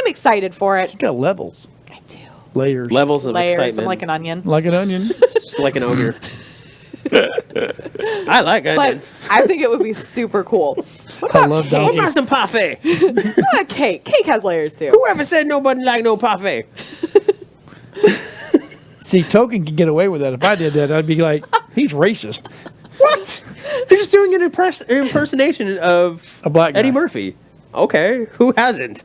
excited for it. It's got levels. I do. Layers. Levels of Layers. excitement. I'm like an onion. Like an onion. Just like an ogre. I like onions. But I think it would be super cool. I love What donkeys. about some parfait? Cake. Cake has layers too. Whoever said nobody like no parfait? See, Token can get away with that. If I did that, I'd be like, he's racist. What? You're just doing an impersonation of A black guy. Eddie Murphy. Okay, who hasn't?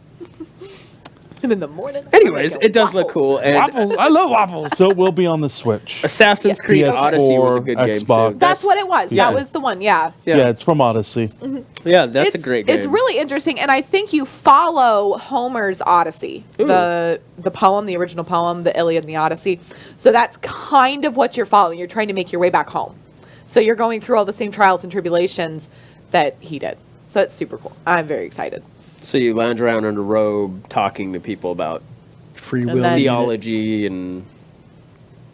And in the morning. Anyways, it does look cool. And Waffles. I love waffles. So it will be on the Switch. Assassin's Creed PS4, Odyssey was a good game Xbox. too. That's what it was. yeah. That was the one. Yeah. Yeah, it's from Odyssey. Yeah, that's a great game. It's really interesting, and I think you follow Homer's Odyssey, the poem, the original poem, the Iliad and the Odyssey. So that's kind of what you're following. You're trying to make your way back home. So you're going through all the same trials and tribulations that he did. So it's super cool. I'm very excited. So you lounge around in a robe talking to people about Free And will. then- theology and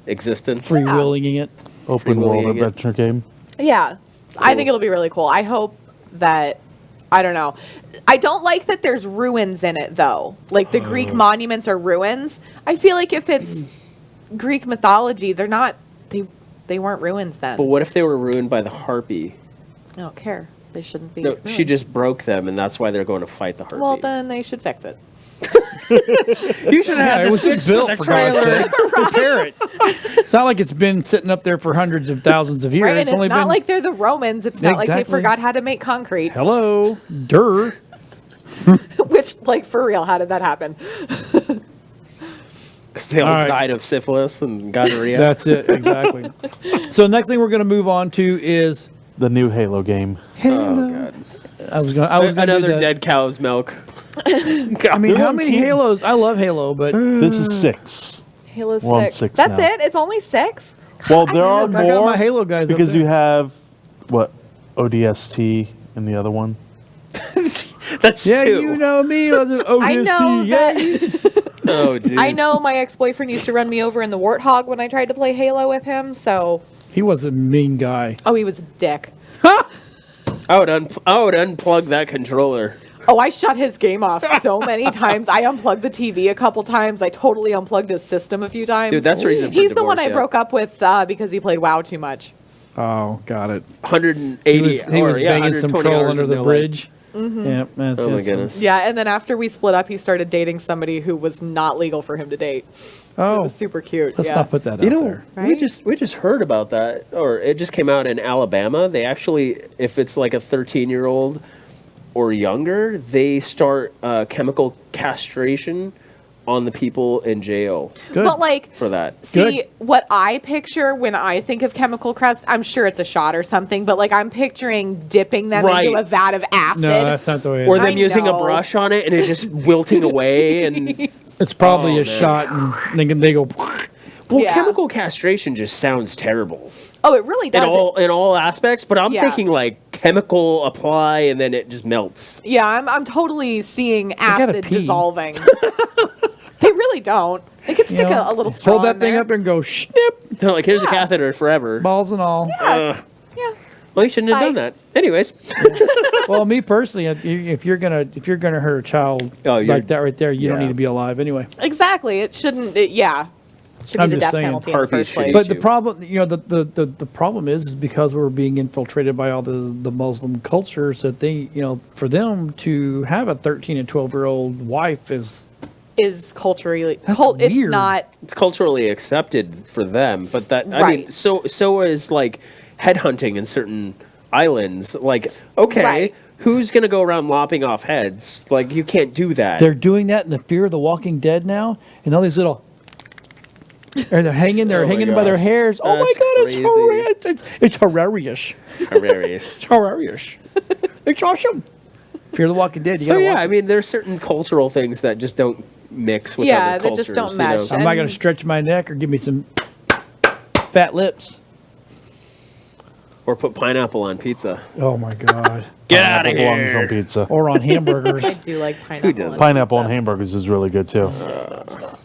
existence. Free willing it. Open world Freewheeling it. adventure game. Yeah. I think it'll be really cool. I hope that, I don't know. I don't like that there's ruins in it, though. Like the Greek monuments are ruins. I feel like if it's Greek mythology, they're not, they weren't ruins then. But what if they were ruined by the harpy? I don't care. They shouldn't be. No, ruined. she just broke them, and that's why they're going to fight the harpy. Well, then they should fix it. You should have Yeah, it was just built for God's sake. Repair it. It's not like it's been sitting up there for hundreds of thousands of years. Right, and It's it's only not been like they're the Romans. It's not like they Exactly. forgot how to make concrete. hello, dur. Which, like, for real, how did that happen? Because they all All right. died of syphilis and gonorrhea. That's it exactly. So next thing we're going to move on to is The new Halo game. Oh god! I was going to Another do that. dead cow's milk. I mean, how many Halos? I love Halo, but This is 6. Halo We're on 6. 6 That's now. it? It's only 6? Well, there are I got more my Halo guys up because there. you have what ODST in the other one. That's yeah, two. you know me. I I know that. Oh, jeez. I know my ex-boyfriend used to run me over in the Warthog when I tried to play Halo with him, so... He was a mean guy. Oh, he was a dick. I would unplug that controller. Oh, I shut his game off so many times. I unplugged the TV a couple times. I totally unplugged his system a few times. Dude, that's the reason for He's the one divorce, I yeah. broke up with because he played WoW too much. Oh, got it. 180. He was banging some 120 troll hours under of the no bridge. Mhm. Yeah, that's Oh my it. goodness. Yeah, and then after we split up, he started dating somebody who was not legal for him to date. It Oh, was super cute. let's yeah. not put that out You know, there. Right? we just heard about that, or it just came out in Alabama. They actually, if it's like a 13-year-old or younger, they start chemical castration on the people in jail Good. But like, for that. see, Good. what I picture when I think of chemical crust, I'm sure it's a shot or something, but like I'm picturing dipping them Right. into a vat of acid. No, that's not the way it Or is. them I using a know. brush on it and it just wilting away. And It's probably Oh, a man. shot, and they go. well, Yeah. chemical castration just sounds terrible Oh, it really does. in all aspects. But I'm Yeah. thinking like chemical apply and then it just melts. Yeah, I'm totally seeing gotta acid pee. dissolving. They really don't. They could stick a little straw Hold that in thing there. up and go snip, They're like, here's a Yeah. catheter forever. balls and all. Ugh. Yeah. Well, you shouldn't have Bye. done that. Anyways, Well, me personally, if you're gonna hurt a child Oh, you're- like that right there, you don't yeah. need to be alive anyway. Exactly. It shouldn't. Yeah. It should be I'm the just death saying, penalty in the harpies first should place. be- But the too. problem, the problem is because we're being infiltrated by all the Muslim cultures that they, for them to have a 13 and 12-year-old wife is Is culturally That's it's weird. not. it's culturally accepted for them, but that I mean, Right. so is like headhunting in certain islands. Like, okay, Right. who's gonna go around lopping off heads? Like, you can't do that. they're doing that in the Fear of the Walking Dead now, and all these little. And they're hanging Oh my by their gosh. hairs. Oh my That's God, crazy. it's hilarious. Hilarious. It's hilarious. It's awesome. Fear of the Walking Dead. You So gotta yeah, watch I it. mean, there's certain cultural things that just don't mix with Yeah, other they cultures. just don't you mesh. know? I'm not gonna and- stretch my neck or give me some fat lips. Or put pineapple on pizza. Oh my God. Get out of Pineapple belongs here. on pizza. Or on hamburgers. I do like pineapple. Pineapple on hamburgers is really good too.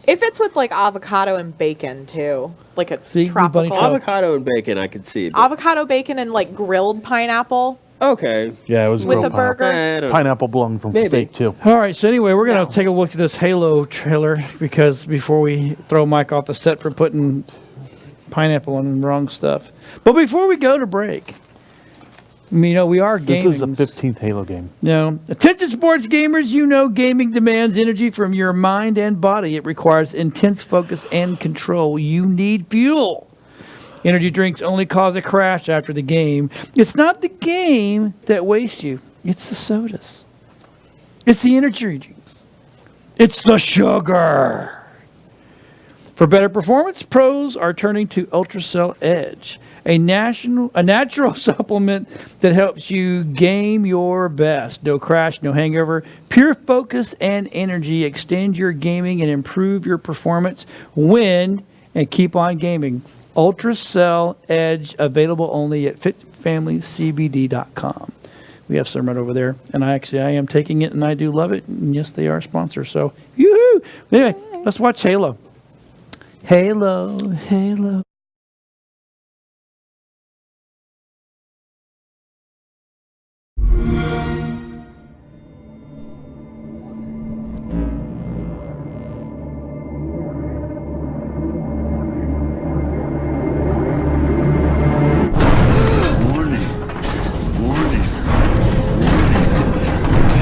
If it's with like avocado and bacon too, like a See, tropical Avocado and bacon, I could see. but- avocado bacon and like grilled pineapple. Okay. Yeah, it was With grilled a burger? I pineapple. don't- Pineapple belongs on Maybe. steak too. All right, so anyway, we're going to take a look at this Halo trailer because before we throw Mike off the set for putting pineapple on the wrong stuff. But before we go to break, you know, we are gaming. This is the 15th Halo game. No. Attention sports gamers, you know gaming demands energy from your mind and body. It requires intense focus and control. You need fuel. Energy drinks only cause a crash after the game. It's not the game that wastes you. It's the sodas. It's the energy drinks. It's the sugar. For better performance, pros are turning to Ultracell Edge, a natural supplement that helps you game your best. No crash, no hangover, pure focus and energy. Extend your gaming and improve your performance. Win and keep on gaming. Ultracell Edge, available only at fitfamilycbd.com. We have some right over there, and I am taking it, and I do love it. And yes, they are a sponsor, so yoo-hoo! Anyway, let's watch Halo. Halo, Halo.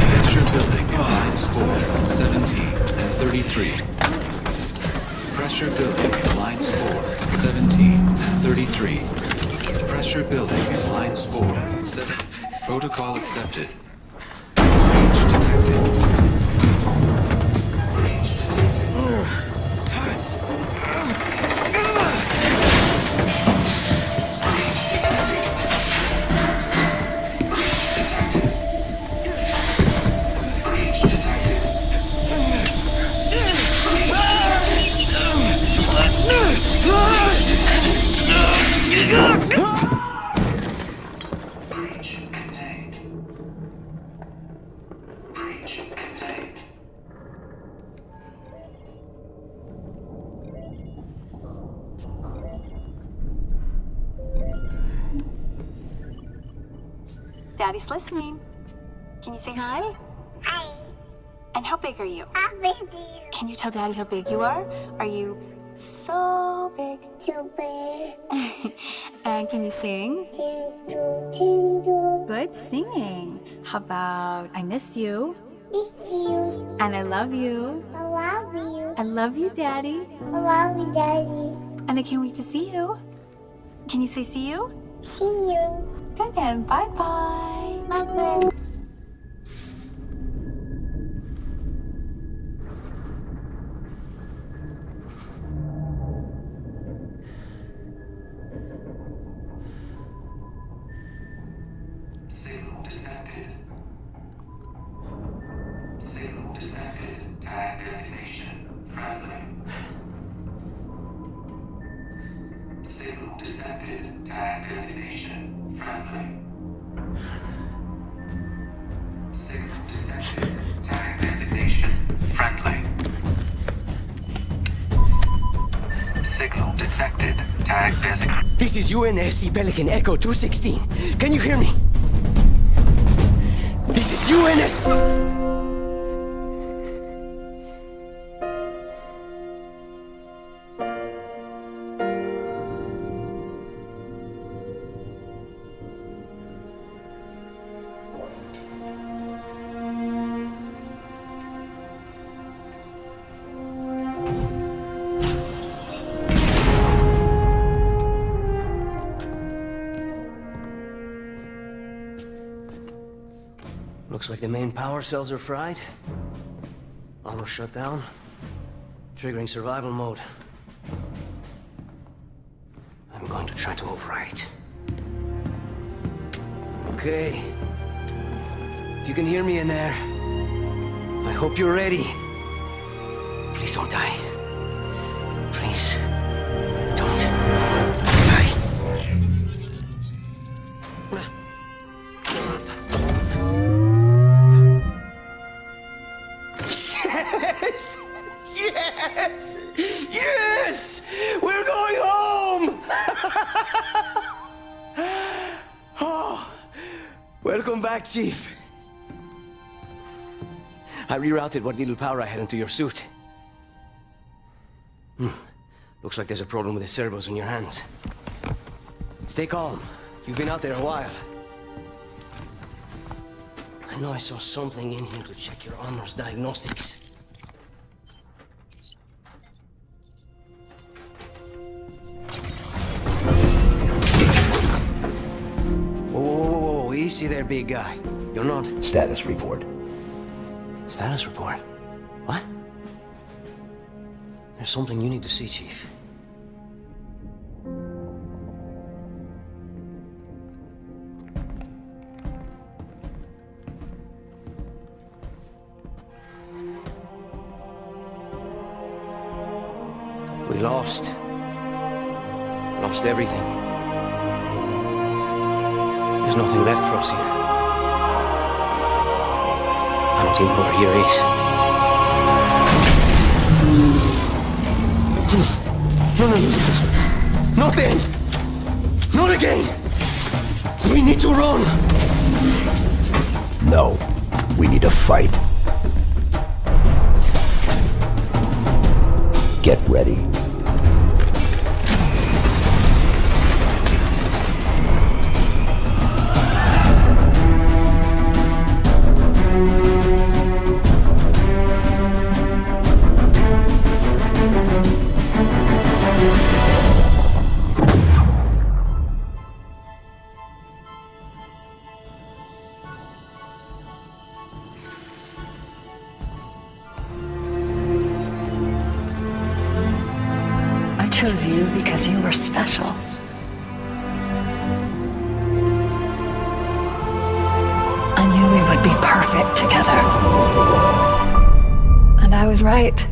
Pressure building in lines 4, 17, and 33. Pressure building in lines 4, 17, and 33. Pressure building in lines 4, 7. Protocol accepted. Breach detected. Daddy's listening. Can you say hi? Hi. And how big are you? How big are you? Can you tell Daddy how big you are? Are you so big? So big. And can you sing? Good singing. How about I miss you? Miss you. And I love you. I love you. I love you, Daddy. I love you, Daddy. And I can't wait to see you. Can you say see you? See you. Good and bye-bye. Bye-bye. Tag designation friendly. Signal detected. Tag designation friendly. Signal detected. Tag designation friendly. Signal detected. Tag designation. This is UNSC Pelican Echo 216. Can you hear me? This is UNS. Looks like the main power cells are fried. Auto shut down. Triggering survival mode. I'm going to try to overwrite. Okay. If you can hear me in there, I hope you're ready. Please don't die. Please. Don't die. Yes! Yes! We're going home! Oh, welcome back, Chief. I rerouted what little power I had into your suit. Looks like there's a problem with the servos in your hands. Stay calm. You've been out there a while. I know I saw something in here to check your armor's diagnostics. Whoa, easy there, big guy. You're not... Status report. Status report? What? There's something you need to see, Chief. We lost. Lost everything. There's nothing left for us here. I don't think we're here is. No. Not then! Not again! We need to run! No, we need to fight. Get ready. I chose you because you were special. I knew we would be perfect together. And I was right.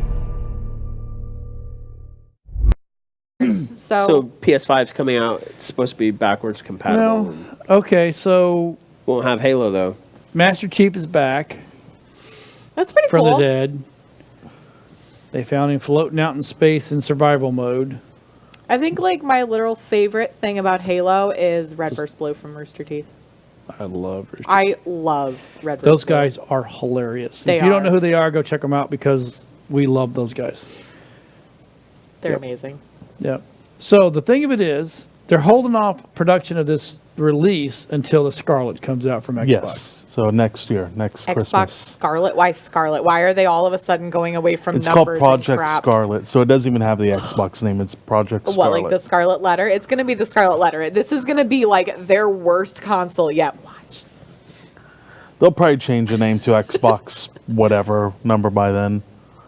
So PS5's coming out. It's supposed to be backwards compatible. No. Okay, so won't have Halo though. Master Chief is back That's pretty from cool. the dead. They found him floating out in space in survival mode. I think like my literal favorite thing about Halo is Red vs. Blue from Rooster Teeth. I love I love Red vs. those Blue. guys are hilarious. They if you don't are. know who they are, go check them out because we love those guys. They're Yep. amazing. Yep. So the thing of it is, they're holding off production of this release until the Scarlet comes out from Xbox. Yes. So next year, next Xbox Christmas. Scarlet? Why Scarlet? Why are they all of a sudden going away from It's called numbers Project and crap? Scarlet, so it doesn't even have the Xbox name. It's Project Scarlet. What, like the Scarlet Letter? It's going to be the Scarlet Letter. This is going to be like their worst console yet. Watch. They'll probably change the name to Xbox whatever number by then.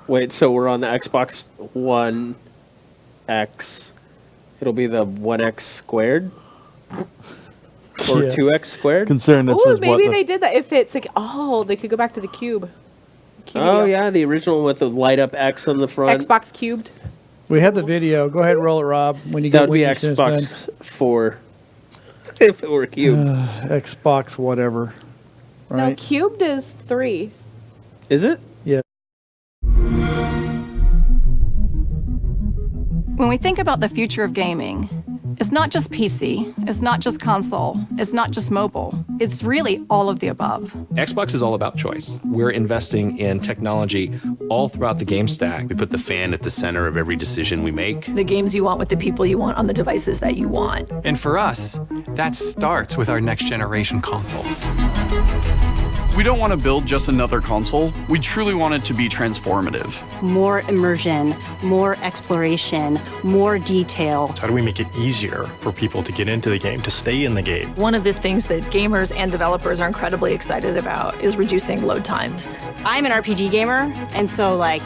Wait, so we're on the Xbox One X. It'll be the 1X squared? Or Yeah. 2X squared? Considering this Ooh, is what maybe the- they did that. If it's like, oh, they could go back to the cube. Oh, yeah, the original with the light up X on the front. Xbox cubed. We have the video. Go ahead and roll it, Rob. When you That get would be when you finish Xbox done. 4. If it were cubed. Xbox whatever. Right? No, cubed is 3. Is it? Yeah. When we think about the future of gaming, it's not just PC, it's not just console, it's not just mobile. It's really all of the above. Xbox is all about choice. We're investing in technology all throughout the game stack. We put the fan at the center of every decision we make. The games you want with the people you want on the devices that you want. And for us, that starts with our next generation console. We don't want to build just another console. We truly want it to be transformative. More immersion, more exploration, more detail. How do we make it easier for people to get into the game, to stay in the game? One of the things that gamers and developers are incredibly excited about is reducing load times. I'm an RPG gamer, and so like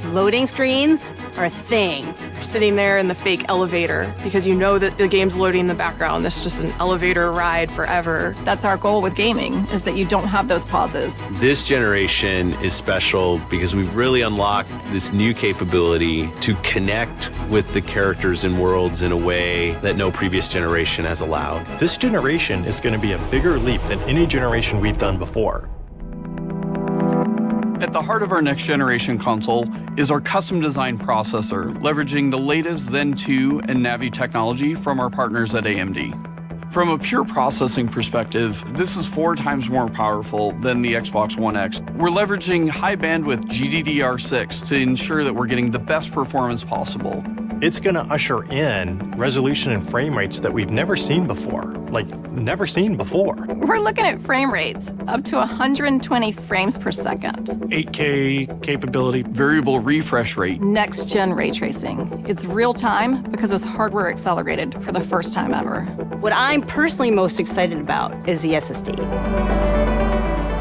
loading screens are a thing. You're sitting there in the fake elevator because you know that the game's loading in the background. This is just an elevator ride forever. That's our goal with gaming, is that you don't have those pauses. This generation is special because we've really unlocked this new capability to connect with the characters and worlds in a way that no previous generation has allowed. This generation is going to be a bigger leap than any generation we've done before. At the heart of our next generation console is our custom designed processor, leveraging the latest Zen 2 and Navi technology from our partners at AMD. From a pure processing perspective, this is 4 times more powerful than the Xbox One X. We're leveraging high bandwidth GDDR6 to ensure that we're getting the best performance possible. It's going to usher in resolution and frame rates that we've never seen before. Like, never seen before. We're looking at frame rates up to 120 frames per second. 8K capability, variable refresh rate. Next gen ray tracing. It's real time because it's hardware accelerated for the first time ever. What I'm personally most excited about is the SSD.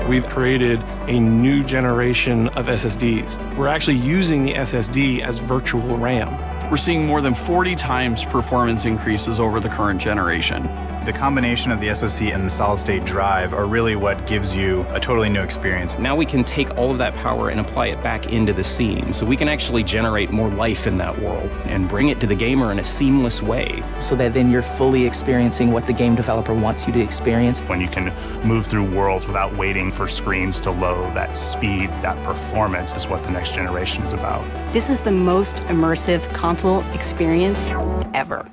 We've created a new generation of SSDs. We're actually using the SSD as virtual RAM. We're seeing more than 40 times performance increases over the current generation. The combination of the SoC and the solid-state drive are really what gives you a totally new experience. Now we can take all of that power and apply it back into the scene, so we can actually generate more life in that world and bring it to the gamer in a seamless way. So that then you're fully experiencing what the game developer wants you to experience. When you can move through worlds without waiting for screens to load, that speed, that performance is what the next generation is about. This is the most immersive console experience ever.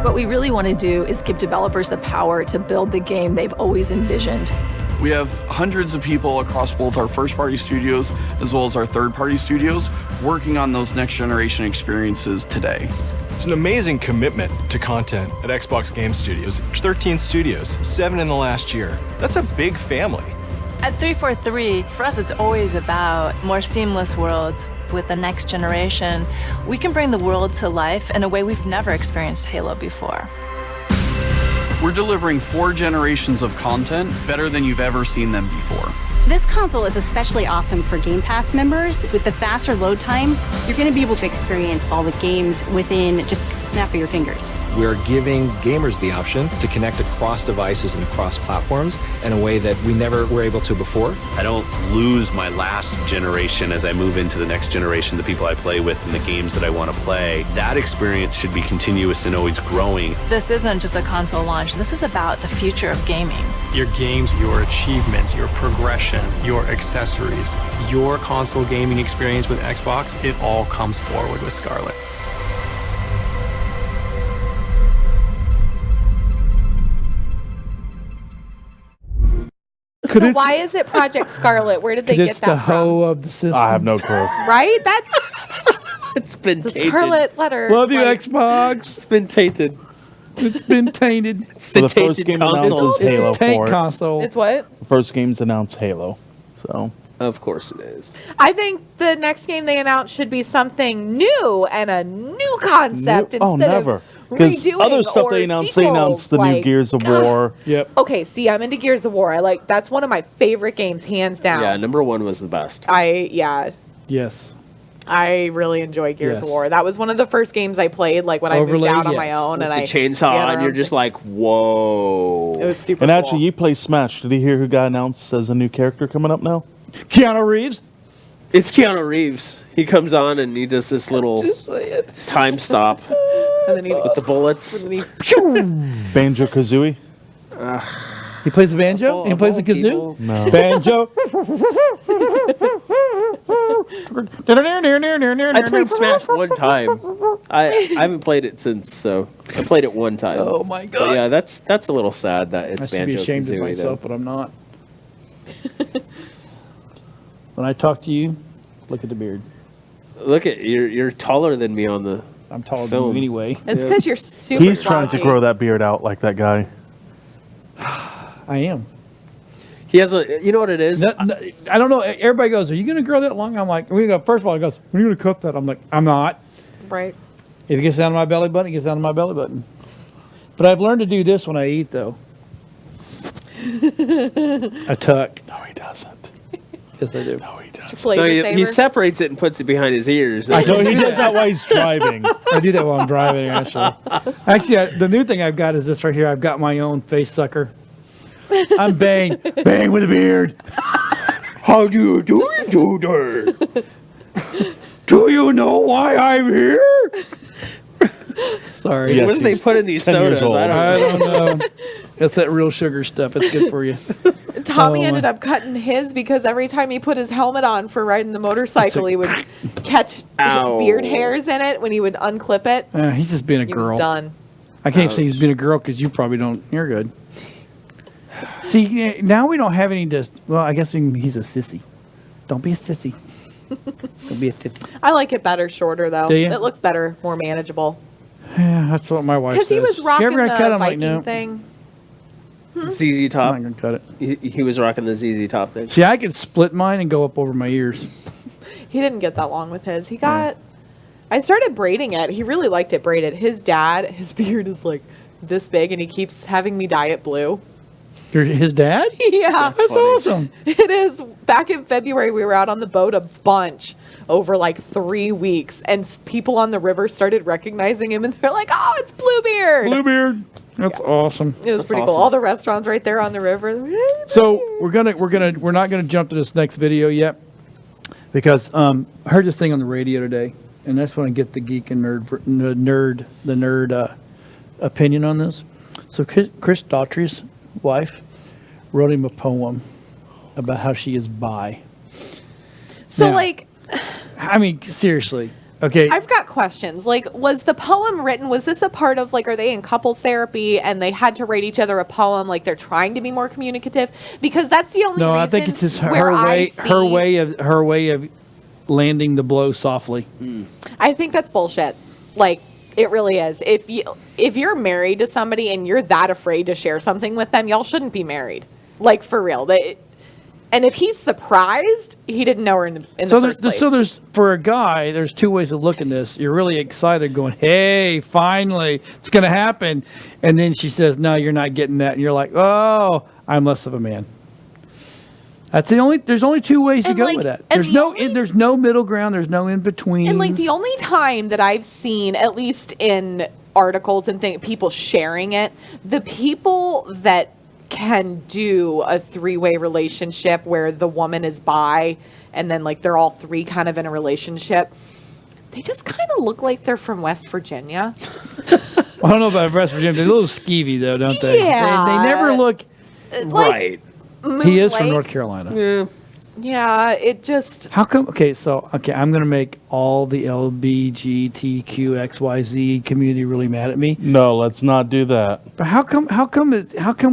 What we really want to do is give developers the power to build the game they've always envisioned. We have hundreds of people across both our first-party studios as well as our third-party studios working on those next-generation experiences today. There's an amazing commitment to content at Xbox Game Studios. There's 13 studios, 7 in the last year. That's a big family. At 343, for us it's always about more seamless worlds. With the next generation, we can bring the world to life in a way we've never experienced Halo before. We're delivering 4 generations of content better than you've ever seen them before. This console is especially awesome for Game Pass members. With the faster load times, you're going to be able to experience all the games within just a snap of your fingers. We're giving gamers the option to connect across devices and across platforms in a way that we never were able to before. I don't lose my last generation as I move into the next generation, the people I play with and the games that I want to play. That experience should be continuous and always growing. This isn't just a console launch, this is about the future of gaming. Your games, your achievements, your progression, your accessories, your console gaming experience with Xbox, it all comes forward with Scarlet. So why is it Project Scarlet? Where did they get It's that the from? hoe of the system. I have no clue. Right? That's It's been the tainted. Scarlet letter. Love you, like- Xbox. It's been tainted. It's been tainted. It's So the the first tainted game console. announces It's Halo a tank for it. console. It's what? The first game's announced Halo. So Of course it is. I think the next game they announce should be something new and a new concept oh, instead never. of Because redoing other stuff or they announced sequels, the new like, Gears of God. War. Yep. Okay, see, I'm into Gears of War. That's one of my favorite games, hands down. Yeah, number 1 was the best. Yes. I really enjoy Gears of Yes. War. That was one of the first games I played, like when I moved Overlay, out on my yes. own, With and the I chainsaw, had our and you're own just thing. like, whoa. It was super. And cool. actually, you play Smash. Did you hear who got announced as a new character coming up now? Keanu Reeves. It's Keanu Reeves. He comes on and he does this little time stop and then he, with the bullets. and then he- Banjo Kazooie? He plays the banjo. And he plays the kazoo. people. No. Banjo. I played Smash one time. I haven't played it since, so I played it one time. Oh my But god. yeah, that's a little sad that it's I should be Banjo ashamed of Kazooie. myself, but I'm not. When I talk to you, look at the beard. Look at you're taller than me on the. I'm taller than film. you anyway. It's because you're super. He's trying to slouchy. grow that beard out like that guy. I am. He has a. You know what it is? I don't know. Everybody goes, "Are you going to grow that long?" I'm like, "We go." First of all, he goes, "When are you going to cut that?" I'm like, "I'm not." Right. If it gets down to my belly button, it gets down to my belly button. But I've learned to do this when I eat, though. I tuck. No, he doesn't. Yes, I do. No, he doesn't. Flavor No, he saver. separates it and puts it behind his ears. I know he does that while he's driving. I do that while I'm driving, actually. Actually, the new thing I've got is this right here. I've got my own face sucker. I'm Bang. Bang with a beard. How do you do today? Do you know why I'm here? Sorry. Yes, what do they he's put in these 10 years sodas? old. I I don't know. don't know. That's that real sugar stuff. It's good for you. Tommy ended up cutting his because every time he put his helmet on for riding the motorcycle, he would catch beard hairs in it when he would unclip it. He's just being a He girl. was done. I can't say he's being a girl because you probably don't. You're good. See, now we don't have any well, I guess he's a sissy. Don't be a sissy. Don't be a sissy. I like it better shorter, though. Do you? It looks better, more manageable. Yeah, that's what my wife says. Because he was rocking You ever the cut him? Viking No. thing. ZZ Top. I'm not gonna cut it. He was rocking the ZZ Top thing. See, I could split mine and go up over my ears. He didn't get that long with his. He got... I started braiding it. He really liked it braided. His dad, his beard is like this big, and he keeps having me dye it blue. His dad? Yeah. That's awesome. It is. Back in February, we were out on the boat a bunch over like 3 weeks, and people on the river started recognizing him, and they're like, "Oh, it's Bluebeard." Bluebeard. That's awesome. It was pretty cool. All the restaurants right there on the river. So we're not gonna jump to this next video yet because I heard this thing on the radio today, and I just want to get the geek and nerd opinion on this. So Chris Daughtry's wife wrote him a poem about how she is bi. So, Now, I mean, seriously. Okay. I've got questions. Like, was the poem written, was this a part of, like, are they in couples therapy and they had to write each other a poem, like they're trying to be more communicative? Because that's the only reason I think it's just where her way of landing the blow softly. I think that's bullshit. Like, it really is. If you're married to somebody and you're that afraid to share something with them, y'all shouldn't be married. Like, for real. And if he's surprised, he didn't know her in the first place. So there's for a guy, there's two ways of looking at this. You're really excited, going, "Hey, finally, it's going to happen," and then she says, "No, you're not getting that," and you're like, "Oh, I'm less of a man." There's only two ways to go with that. There's no middle ground. There's no in between. And like the only time that I've seen, at least in articles and people sharing it, the people that can do a 3-way relationship where the woman is bi and then like they're all three kind of in a relationship, they just kind of look like they're from West Virginia. I don't know about West Virginia. They're a little skeevy though, don't they? Yeah. They never look right. He is from Moonlight. North Carolina. Yeah, it just... How come? Okay, I'm going to make all the LGBTQXYZ community really mad at me. No, let's not do that. But how come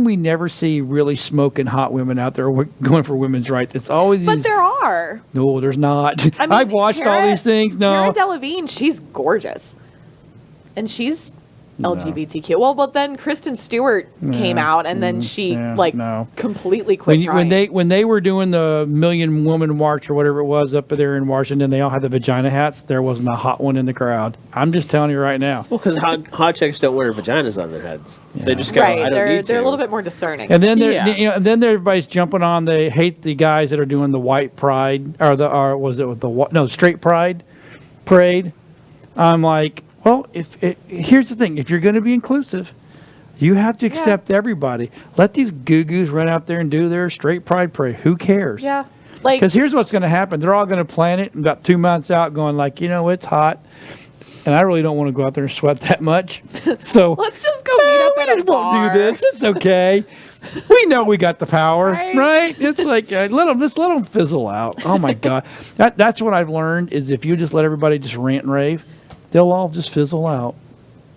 we never see really smoking hot women out there going for women's rights? It's always But these, there are. No, there's not. I mean, I've watched all these things. No. Cara Delevingne, she's gorgeous. And she's LGBTQ. Well, but then Kristen Stewart came out, and then she completely quit trying. When they were doing the Million Woman March or whatever it was up there in Washington, they all had the vagina hats. There wasn't a hot one in the crowd. I'm just telling you right now. Well, because hot chicks don't wear vaginas on their heads. They just go, I don't need to. They're a little bit more discerning. And then everybody's jumping on. They hate the guys that are doing the white pride straight pride parade. I'm like, well, here's the thing: if you're going to be inclusive, you have to accept everybody. Let these goo-goos run out there and do their straight pride parade. Who cares? Yeah, like because here's what's going to happen: they're all going to plan it about 2 months out, going like, it's hot, and I really don't want to go out there and sweat that much. So let's just go meet up at a bar. Won't do this. It's okay. We know we got the power, right? It's like let them fizzle out. Oh my God, that's what I've learned is if you just let everybody just rant and rave, they'll all just fizzle out.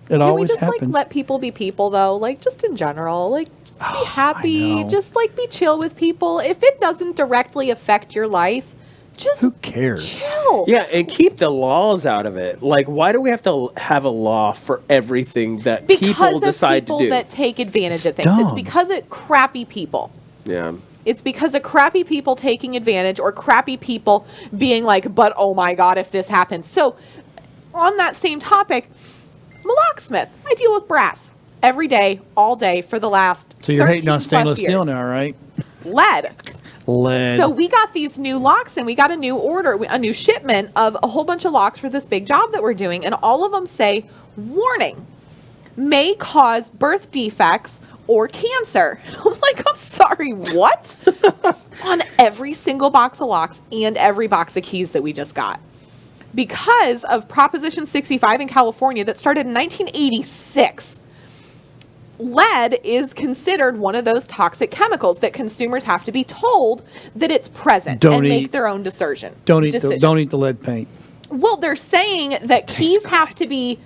It always happens. Can we just let people be people though? Like just in general, like just be happy, just like be chill with people. If it doesn't directly affect your life, just who cares? Chill. Yeah, and keep the laws out of it. Like, why do we have to have a law for everything that people decide to do? Because of people that take advantage of things. It's because of crappy people. Yeah. It's because of crappy people taking advantage or crappy people being like, but oh my God, if this happens. So on that same topic, I'm a locksmith. I deal with brass every day, all day for the last So you're hating on 13+ stainless steel years. now, right? Lead. So we got these new locks and we got a new shipment of a whole bunch of locks for this big job that we're doing. And all of them say, warning, may cause birth defects or cancer. And I'm like, I'm sorry, what? On every single box of locks and every box of keys that we just got. Because of Proposition 65 in California that started in 1986. lead is considered one of those toxic chemicals that consumers have to be told that it's present and make their own decision. Don't eat the lead paint. Well, they're saying that keys have to be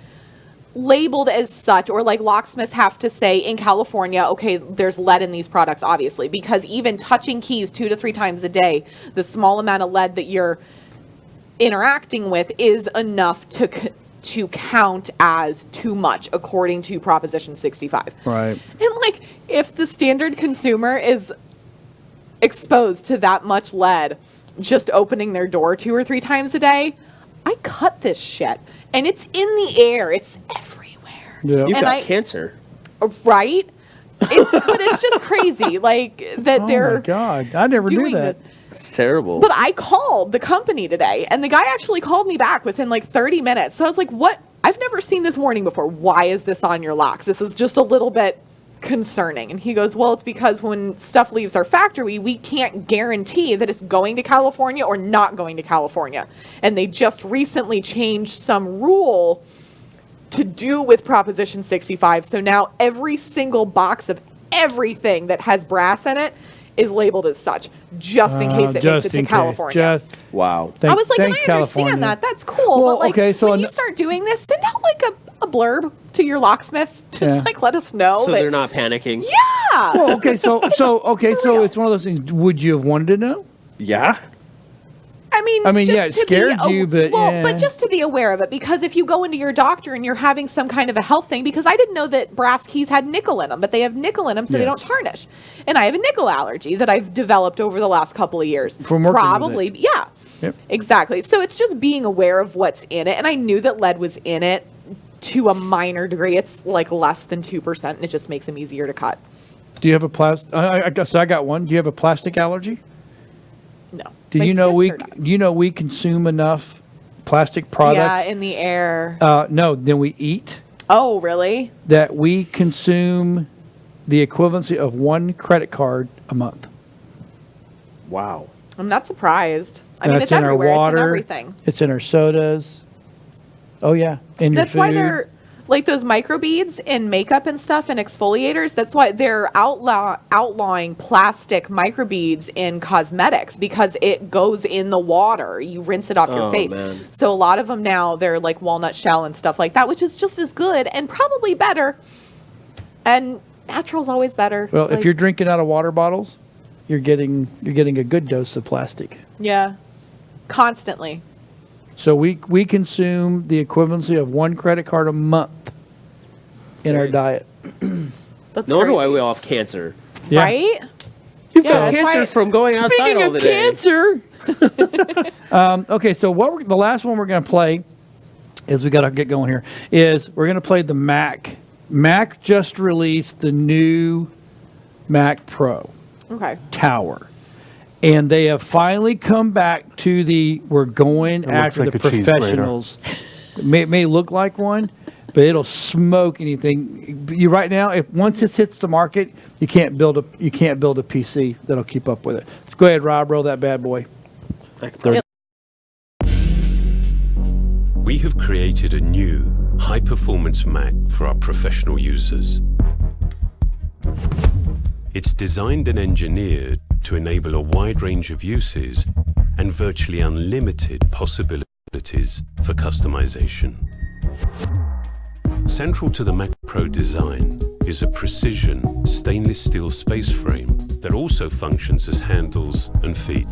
labeled as such, or like locksmiths have to say in California, okay, there's lead in these products, obviously, because even touching keys 2 to 3 times a day, the small amount of lead that you're interacting with is enough to count as too much, according to Proposition 65. Right. And like, if the standard consumer is exposed to that much lead, just opening their door 2 or 3 times a day, I cut this shit, and it's in the air. It's everywhere. Yeah. You've got cancer. Right? But it's just crazy, like that they're. Oh my God! I never knew that. It's terrible. But I called the company today, and the guy actually called me back within like 30 minutes. So I was like, "What? I've never seen this warning before. Why is this on your locks? This is just a little bit concerning." And he goes, "Well, it's because when stuff leaves our factory, we can't guarantee that it's going to California or not going to California. And they just recently changed some rule to do with Proposition 65. So now every single box of everything that has brass in it is labeled as such, just in case it makes it to California." Wow. I was like, I understand that. That's cool. Well, but like, okay, so when you start doing this, send out like a blurb to your locksmith. Just like let us know. So that, they're not panicking. Yeah. Well, okay, so it's one of those things. Would you have wanted to know? Yeah. I mean, yeah, it just to scared be you, but well, yeah. but just to be aware of it, because if you go into your doctor and you're having some kind of a health thing, because I didn't know that brass keys had nickel in them, but they have nickel in them, so they don't tarnish. And I have a nickel allergy that I've developed over the last couple of years. From working with Probably, it. yeah. Yep. Exactly. So it's just being aware of what's in it, and I knew that lead was in it to a minor degree. It's like less than 2%, and it just makes them easier to cut. Do you have a plastic? I guess I got one. Do you have a plastic allergy? No. Do you know we consume enough plastic product? Yeah, in the air. No, than we eat. Oh, really? That we consume the equivalency of 1 credit card a month. Wow. I'm not surprised. I And mean, that's it's in our everywhere. water. It's in everything. It's in our sodas. Oh yeah, in your That's food. why they're like those microbeads in makeup and stuff and exfoliators. That's why they're outlawing plastic microbeads in cosmetics, because it goes in the water. You rinse it off your face. Man. So a lot of them now, they're like walnut shell and stuff like that, which is just as good and probably better. And natural's always better. Well, Like, if you're drinking out of water bottles, you're getting a good dose of plastic. yeah, constantly. So we consume the equivalency of 1 credit card a month in our diet. That's no wonder crazy. why we all have cancer. Yeah. Right? You've Yeah, got that's cancer why- from going outside all the day. Cancer. Okay, so the last one we're going to play is we got to get going here. Is we're going to play the Mac. Mac just released the new Mac Pro Okay. Tower. And they have finally come back to we're going It looks after like the a cheese grater. professionals. It may look like one, but it'll smoke anything. You right now, if once this hits the market, you can't build a PC that'll keep up with it. Let's go ahead, Rob, roll that bad boy. We have created a new high-performance Mac for our professional users. It's designed and engineered to enable a wide range of uses and virtually unlimited possibilities for customization. Central to the Mac Pro design is a precision stainless steel space frame that also functions as handles and feet.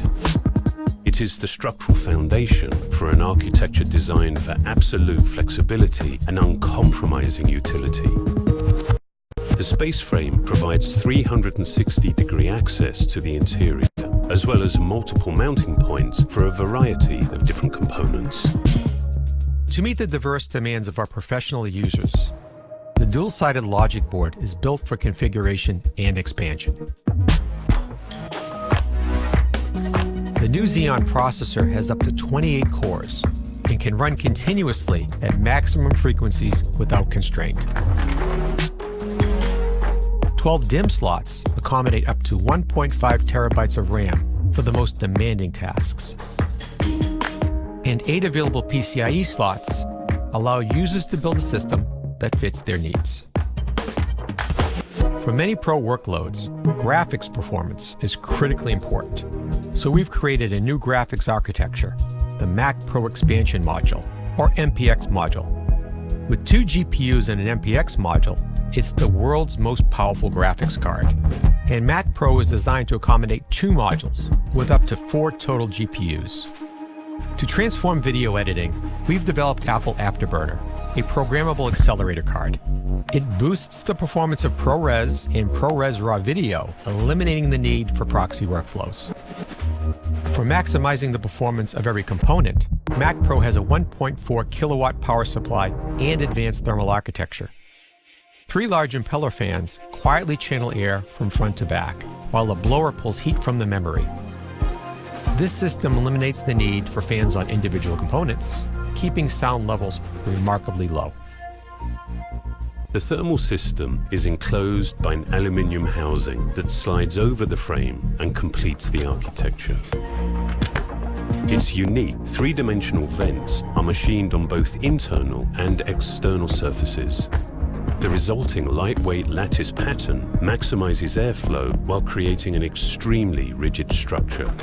It is the structural foundation for an architecture designed for absolute flexibility and uncompromising utility. The space frame provides 360-degree access to the interior, as well as multiple mounting points for a variety of different components. To meet the diverse demands of our professional users, the dual-sided logic board is built for configuration and expansion. The new Xeon processor has up to 28 cores and can run continuously at maximum frequencies without constraint. 12 DIMM slots accommodate up to 1.5 terabytes of RAM for the most demanding tasks. And 8 available PCIe slots allow users to build a system that fits their needs. For many pro workloads, graphics performance is critically important. So we've created a new graphics architecture, the Mac Pro Expansion Module, or MPX module. With 2 GPUs and an MPX module, it's the world's most powerful graphics card. And Mac Pro is designed to accommodate 2 modules, with up to 4 total GPUs. To transform video editing, we've developed Apple Afterburner, a programmable accelerator card. It boosts the performance of ProRes and ProRes RAW video, eliminating the need for proxy workflows. For maximizing the performance of every component, Mac Pro has a 1.4 kilowatt power supply and advanced thermal architecture. 3 large impeller fans quietly channel air from front to back, while a blower pulls heat from the memory. This system eliminates the need for fans on individual components, keeping sound levels remarkably low. The thermal system is enclosed by an aluminium housing that slides over the frame and completes the architecture. Its unique 3-dimensional vents are machined on both internal and external surfaces. The resulting lightweight lattice pattern maximizes airflow while creating an extremely rigid structure.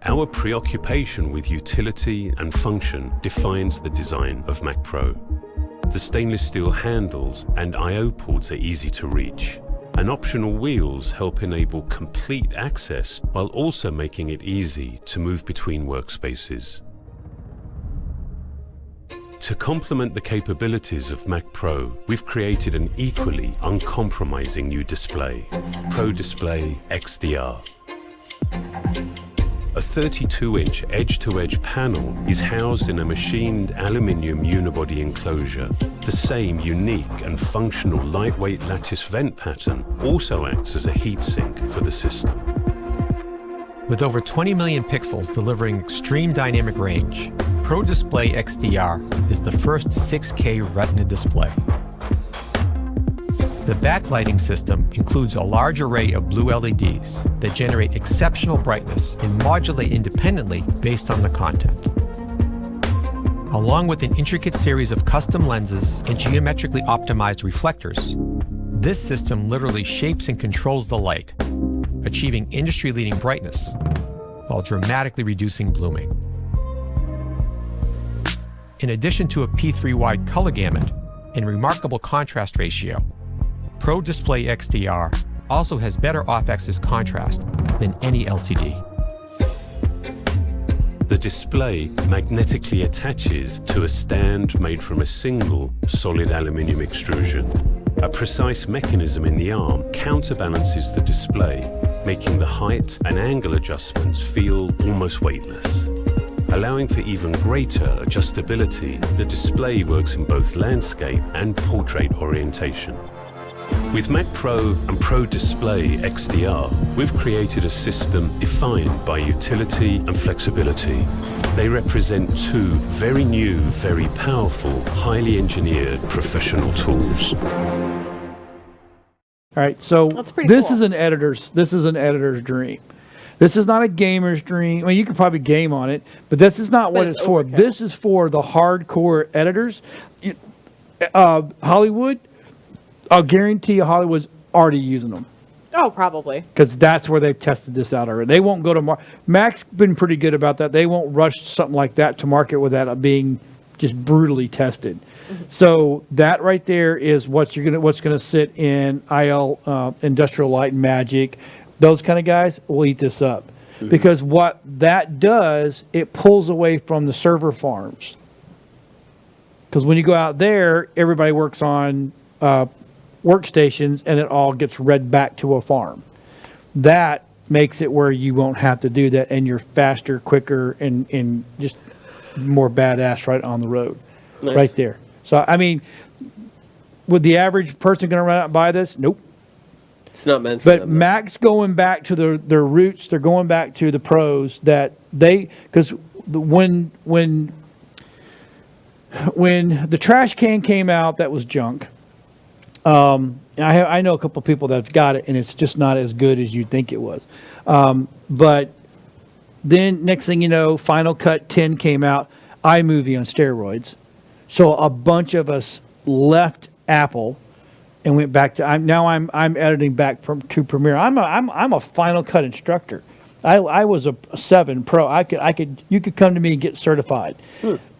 Our preoccupation with utility and function defines the design of Mac Pro. The stainless steel handles and I/O ports are easy to reach, and optional wheels help enable complete access while also making it easy to move between workspaces. To complement the capabilities of Mac Pro, we've created an equally uncompromising new display, Pro Display XDR. A 32-inch edge-to-edge panel is housed in a machined aluminium unibody enclosure. The same unique and functional lightweight lattice vent pattern also acts as a heatsink for the system. With over 20 million pixels delivering extreme dynamic range, Pro Display XDR is the first 6K Retina display. The backlighting system includes a large array of blue LEDs that generate exceptional brightness and modulate independently based on the content. Along with an intricate series of custom lenses and geometrically optimized reflectors, this system literally shapes and controls the light, achieving industry-leading brightness while dramatically reducing blooming. In addition to a P3 wide color gamut and remarkable contrast ratio, Pro Display XDR also has better off-axis contrast than any LCD. The display magnetically attaches to a stand made from a single solid aluminium extrusion. A precise mechanism in the arm counterbalances the display, making the height and angle adjustments feel almost weightless. Allowing for even greater adjustability, the display works in both landscape and portrait orientation. With Mac Pro and Pro Display XDR, we've created a system defined by utility and flexibility. They represent 2 very new, very powerful, highly engineered professional tools. All right, so pretty this cool. is an editor's dream. This is not a gamer's dream. I mean, you could probably game on it, but this is not what it's for. overkill. This is for the hardcore editors. Hollywood, I'll guarantee you Hollywood's already using them Oh, probably. because that's where they've tested this out already. They won't go to Mac's been pretty good about that. They won't rush something like that to market without being just brutally tested. So that right there is what's gonna sit in IL, Industrial Light and Magic. Those kind of guys will eat this up because what that does, it pulls away from the server farms. Because when you go out there, everybody works on workstations and it all gets read back to a farm. That makes it where you won't have to do that and you're faster, quicker, and just more badass right on the road. Nice. Right there. So, I mean, would the average person going to run out and buy this? Nope. It's not meant for But them. Mac's going back to their roots. They're going back to the pros that because when the trash can came out, that was junk. I know a couple of people that've got it, and it's just not as good as you'd think it was. But then next thing you know, Final Cut 10 came out, iMovie on steroids. So a bunch of us left Apple, and went back to I'm editing back to Premiere. I'm a Final Cut instructor. I was a 7 Pro. You could come to me and get certified.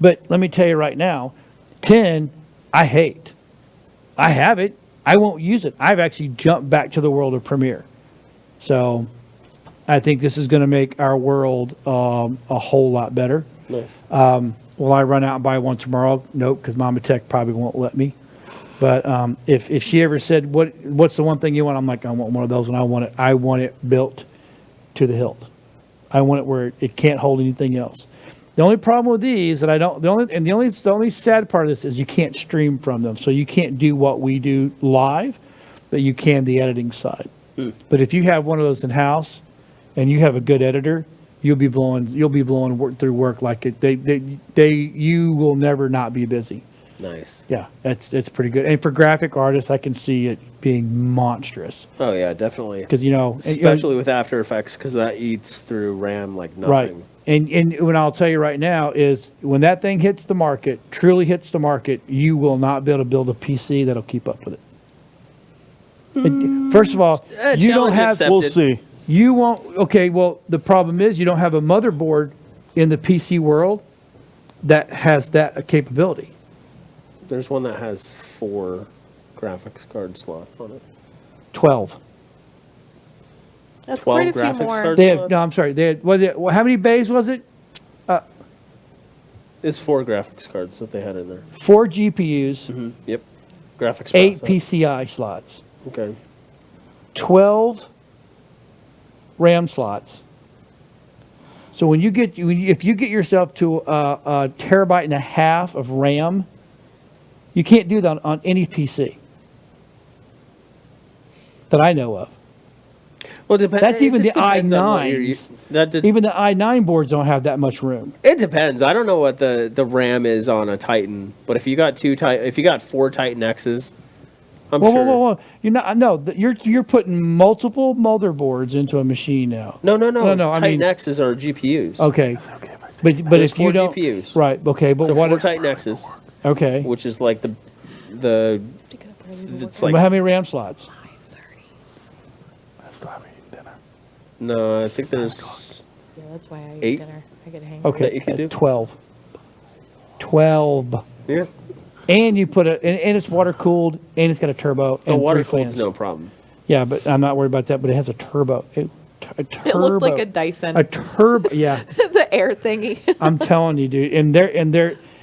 But let me tell you right now, 10 I hate. I have it. I won't use it. I've actually jumped back to the world of Premiere. So I think this is going to make our world a whole lot better. Nice. Will I run out and buy one tomorrow? Nope, because Mama Tech probably won't let me. But if she ever said, what's the one thing you want? I'm like, I want one of those, and I want it built to the hilt. I want it where it can't hold anything else. The only problem with these that I don't, the only sad part of this is you can't stream from them. So you can't do what we do live, but you can the editing side. But if you have one of those in house and you have a good editor, you'll be blowing work through work like you will never not be busy. Nice. Yeah, it's pretty good. And for graphic artists, I can see it being monstrous. Oh yeah, definitely. Because especially with After Effects, because that eats through RAM like nothing. Right. And what I'll tell you right now is when that thing hits the market, truly hits the market, you will not be able to build a PC that'll keep up with it. First of all, you don't have. Accepted. We'll see. You won't. Okay. Well, the problem is you don't have a motherboard in the PC world that has that capability. There's one that has 4 graphics card slots on it. 12. That's 12 quite a few graphics more. card They had, slots? no, I'm sorry. They had, how many bays was it? It's 4 graphics cards that they had in there. 4 GPUs. Yep. Graphics 8 processor. PCI slots. Okay. 12 RAM slots. So if you get yourself to a terabyte and a half of RAM, you can't do that on any PC that I know of. Well, it depends. That's even the depends on what you're i9s. Even the i9 boards don't have that much room. It depends. I don't know what the RAM is on a Titan, but if you got 4 Titan X's, I'm sure. Whoa. You're putting multiple motherboards into a machine now. No. Titan X's are GPUs. Okay. But There's if you 4 don't GPUs. Right. Okay. But So what? 4 Titan X's. Okay. Which is like the. It's like. How many RAM slots? I still haven't eaten dinner. No, I think there's. Yeah, that's why I eat 8. dinner. I get hangry. Okay. That you can do? 12. 12. Yeah. And you put and it's water cooled, and it's got a turbo and water 3 cooled's fans. no problem. Yeah, but I'm not worried about that. But it has a turbo. A turbo. It looked like a Dyson. A turbo. Yeah. The air thingy. I'm telling you, dude.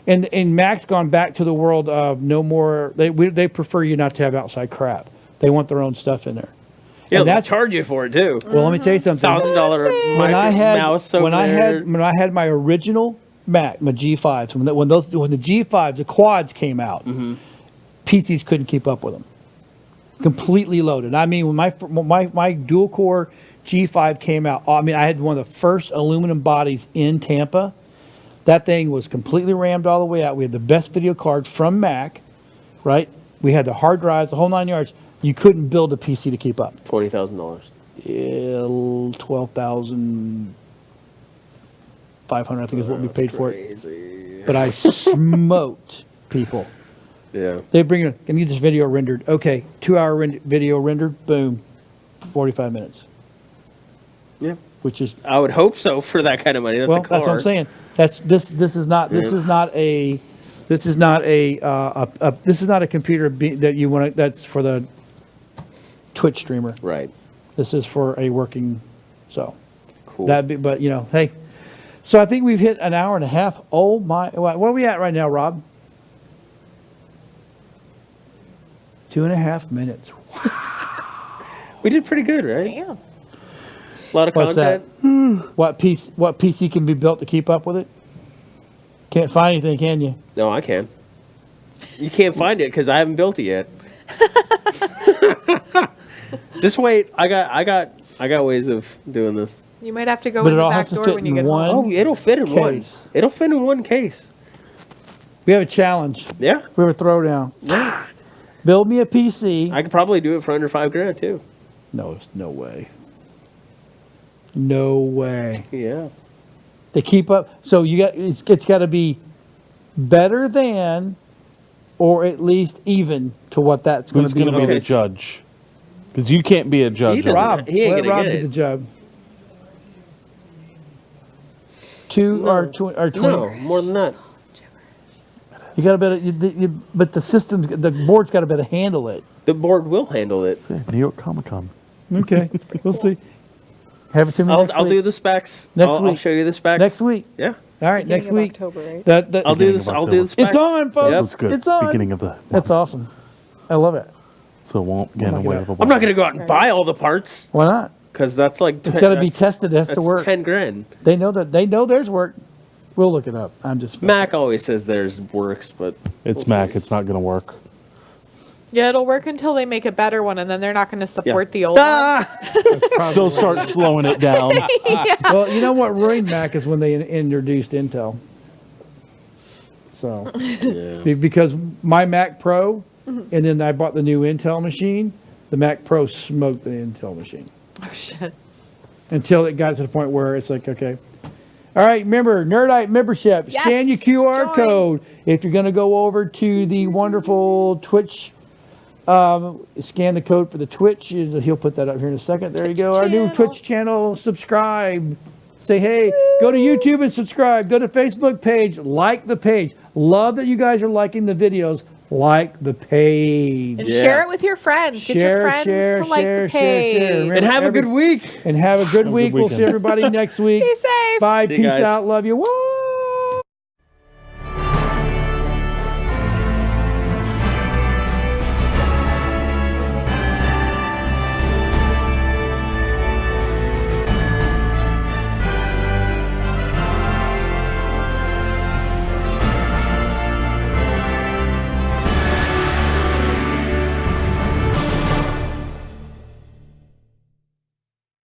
And Mac's gone back to the world of no more. They prefer you not to have outside crap. They want their own stuff in there. Yeah, and they'll charge you for it too. Well, let me tell you something. $1,000 When I had mouse over when I there. had my original Mac, my G5s, when the G5s, the quads came out, PCs couldn't keep up with them. Completely loaded. I mean, when my dual core G5 came out, I mean, I had one of the first aluminum bodies in Tampa. That thing was completely rammed all the way out. We had the best video cards from Mac, right? We had the hard drives, the whole 9 yards. You couldn't build a PC to keep up. $20,000. 12,500, I think is what we paid for it. Crazy. But I smoked people. Yeah. They bring it. I need this video rendered. Okay, 2-hour video rendered. Boom, 45 minutes. Yeah. Which is. I would hope so for that kind of money. That's a car. That's what I'm saying. This is not a computer that you want to. That's for the Twitch streamer. Right. This is for a working. So. Cool. But hey. So I think we've hit an hour and a half. Oh my! What are we at right now, Rob? 2.5 minutes. We did pretty good, right? Damn. A lot of What's content. What PC can be built to keep up with it? Can't find anything, can you? No, I can. You can't find it because I haven't built it yet. Just wait. I got ways of doing this. You might have to go But in it the all back has to door fit when in you get one home. Oh, it'll fit in one. case. It'll fit in one case. We have a challenge. Yeah. We have a throwdown. Yeah. Build me a PC. I could probably do it for under $5,000 too. No, it's no way. No way. Yeah. They keep up. So it's got to be better than or at least even to what that's going Who's to be. going to be the judge? Because you can't be a judge. of it. Rob, he ain't let gonna Rob get be it. the judge. Or 20. No, more than that. You got to better, but the system, the board's got to better handle it. The board will handle it. New York Comic Con. Okay, we'll see. Have it to me next I'll week. do the specs. Next I'll week. show you the specs. Next week. Yeah. All right, next week. October, right? I'll do this. I'll do the specs. It's on, folks. Yep. That's good. It's on. Beginning of the. That's awesome. I love it. So it won't get Oh my away God. with I'm not going to go out and buy all the parts Why not? because that's like It's got to be tested. It has to that's work. 10 grand. They know that. They know theirs work. We'll look it up. I'm just. Mac always says theirs works, but It's we'll Mac. see. It's not going to work. Yeah, it'll work until they make a better one, and then they're not going to support the old They'll start slowing it down. one. Yeah. Well, you know what ruined Mac is when they introduced Intel. So, because my Mac Pro, and then I bought the new Intel machine, the Mac Pro smoked the Intel machine. Oh, shit. Until it got to the point where it's like, okay. All right, remember, Nerdite membership. Yes, Scan your QR join. code. If you're going to go over to the wonderful Twitch, scan the code for the Twitch. He'll put that up here in a second. There you go. Our new Twitch channel. Subscribe. Say hey. Go to YouTube and subscribe. Go to Facebook page. Like the page. Love that you guys are liking the videos. Like the page. And share it with your friends. Get your friends to like the page. Remember, And have a good week. And have a good Have a week. good We'll see weekend. everybody next week. Be safe. Bye. See you Peace guys. out. Love you. Woo!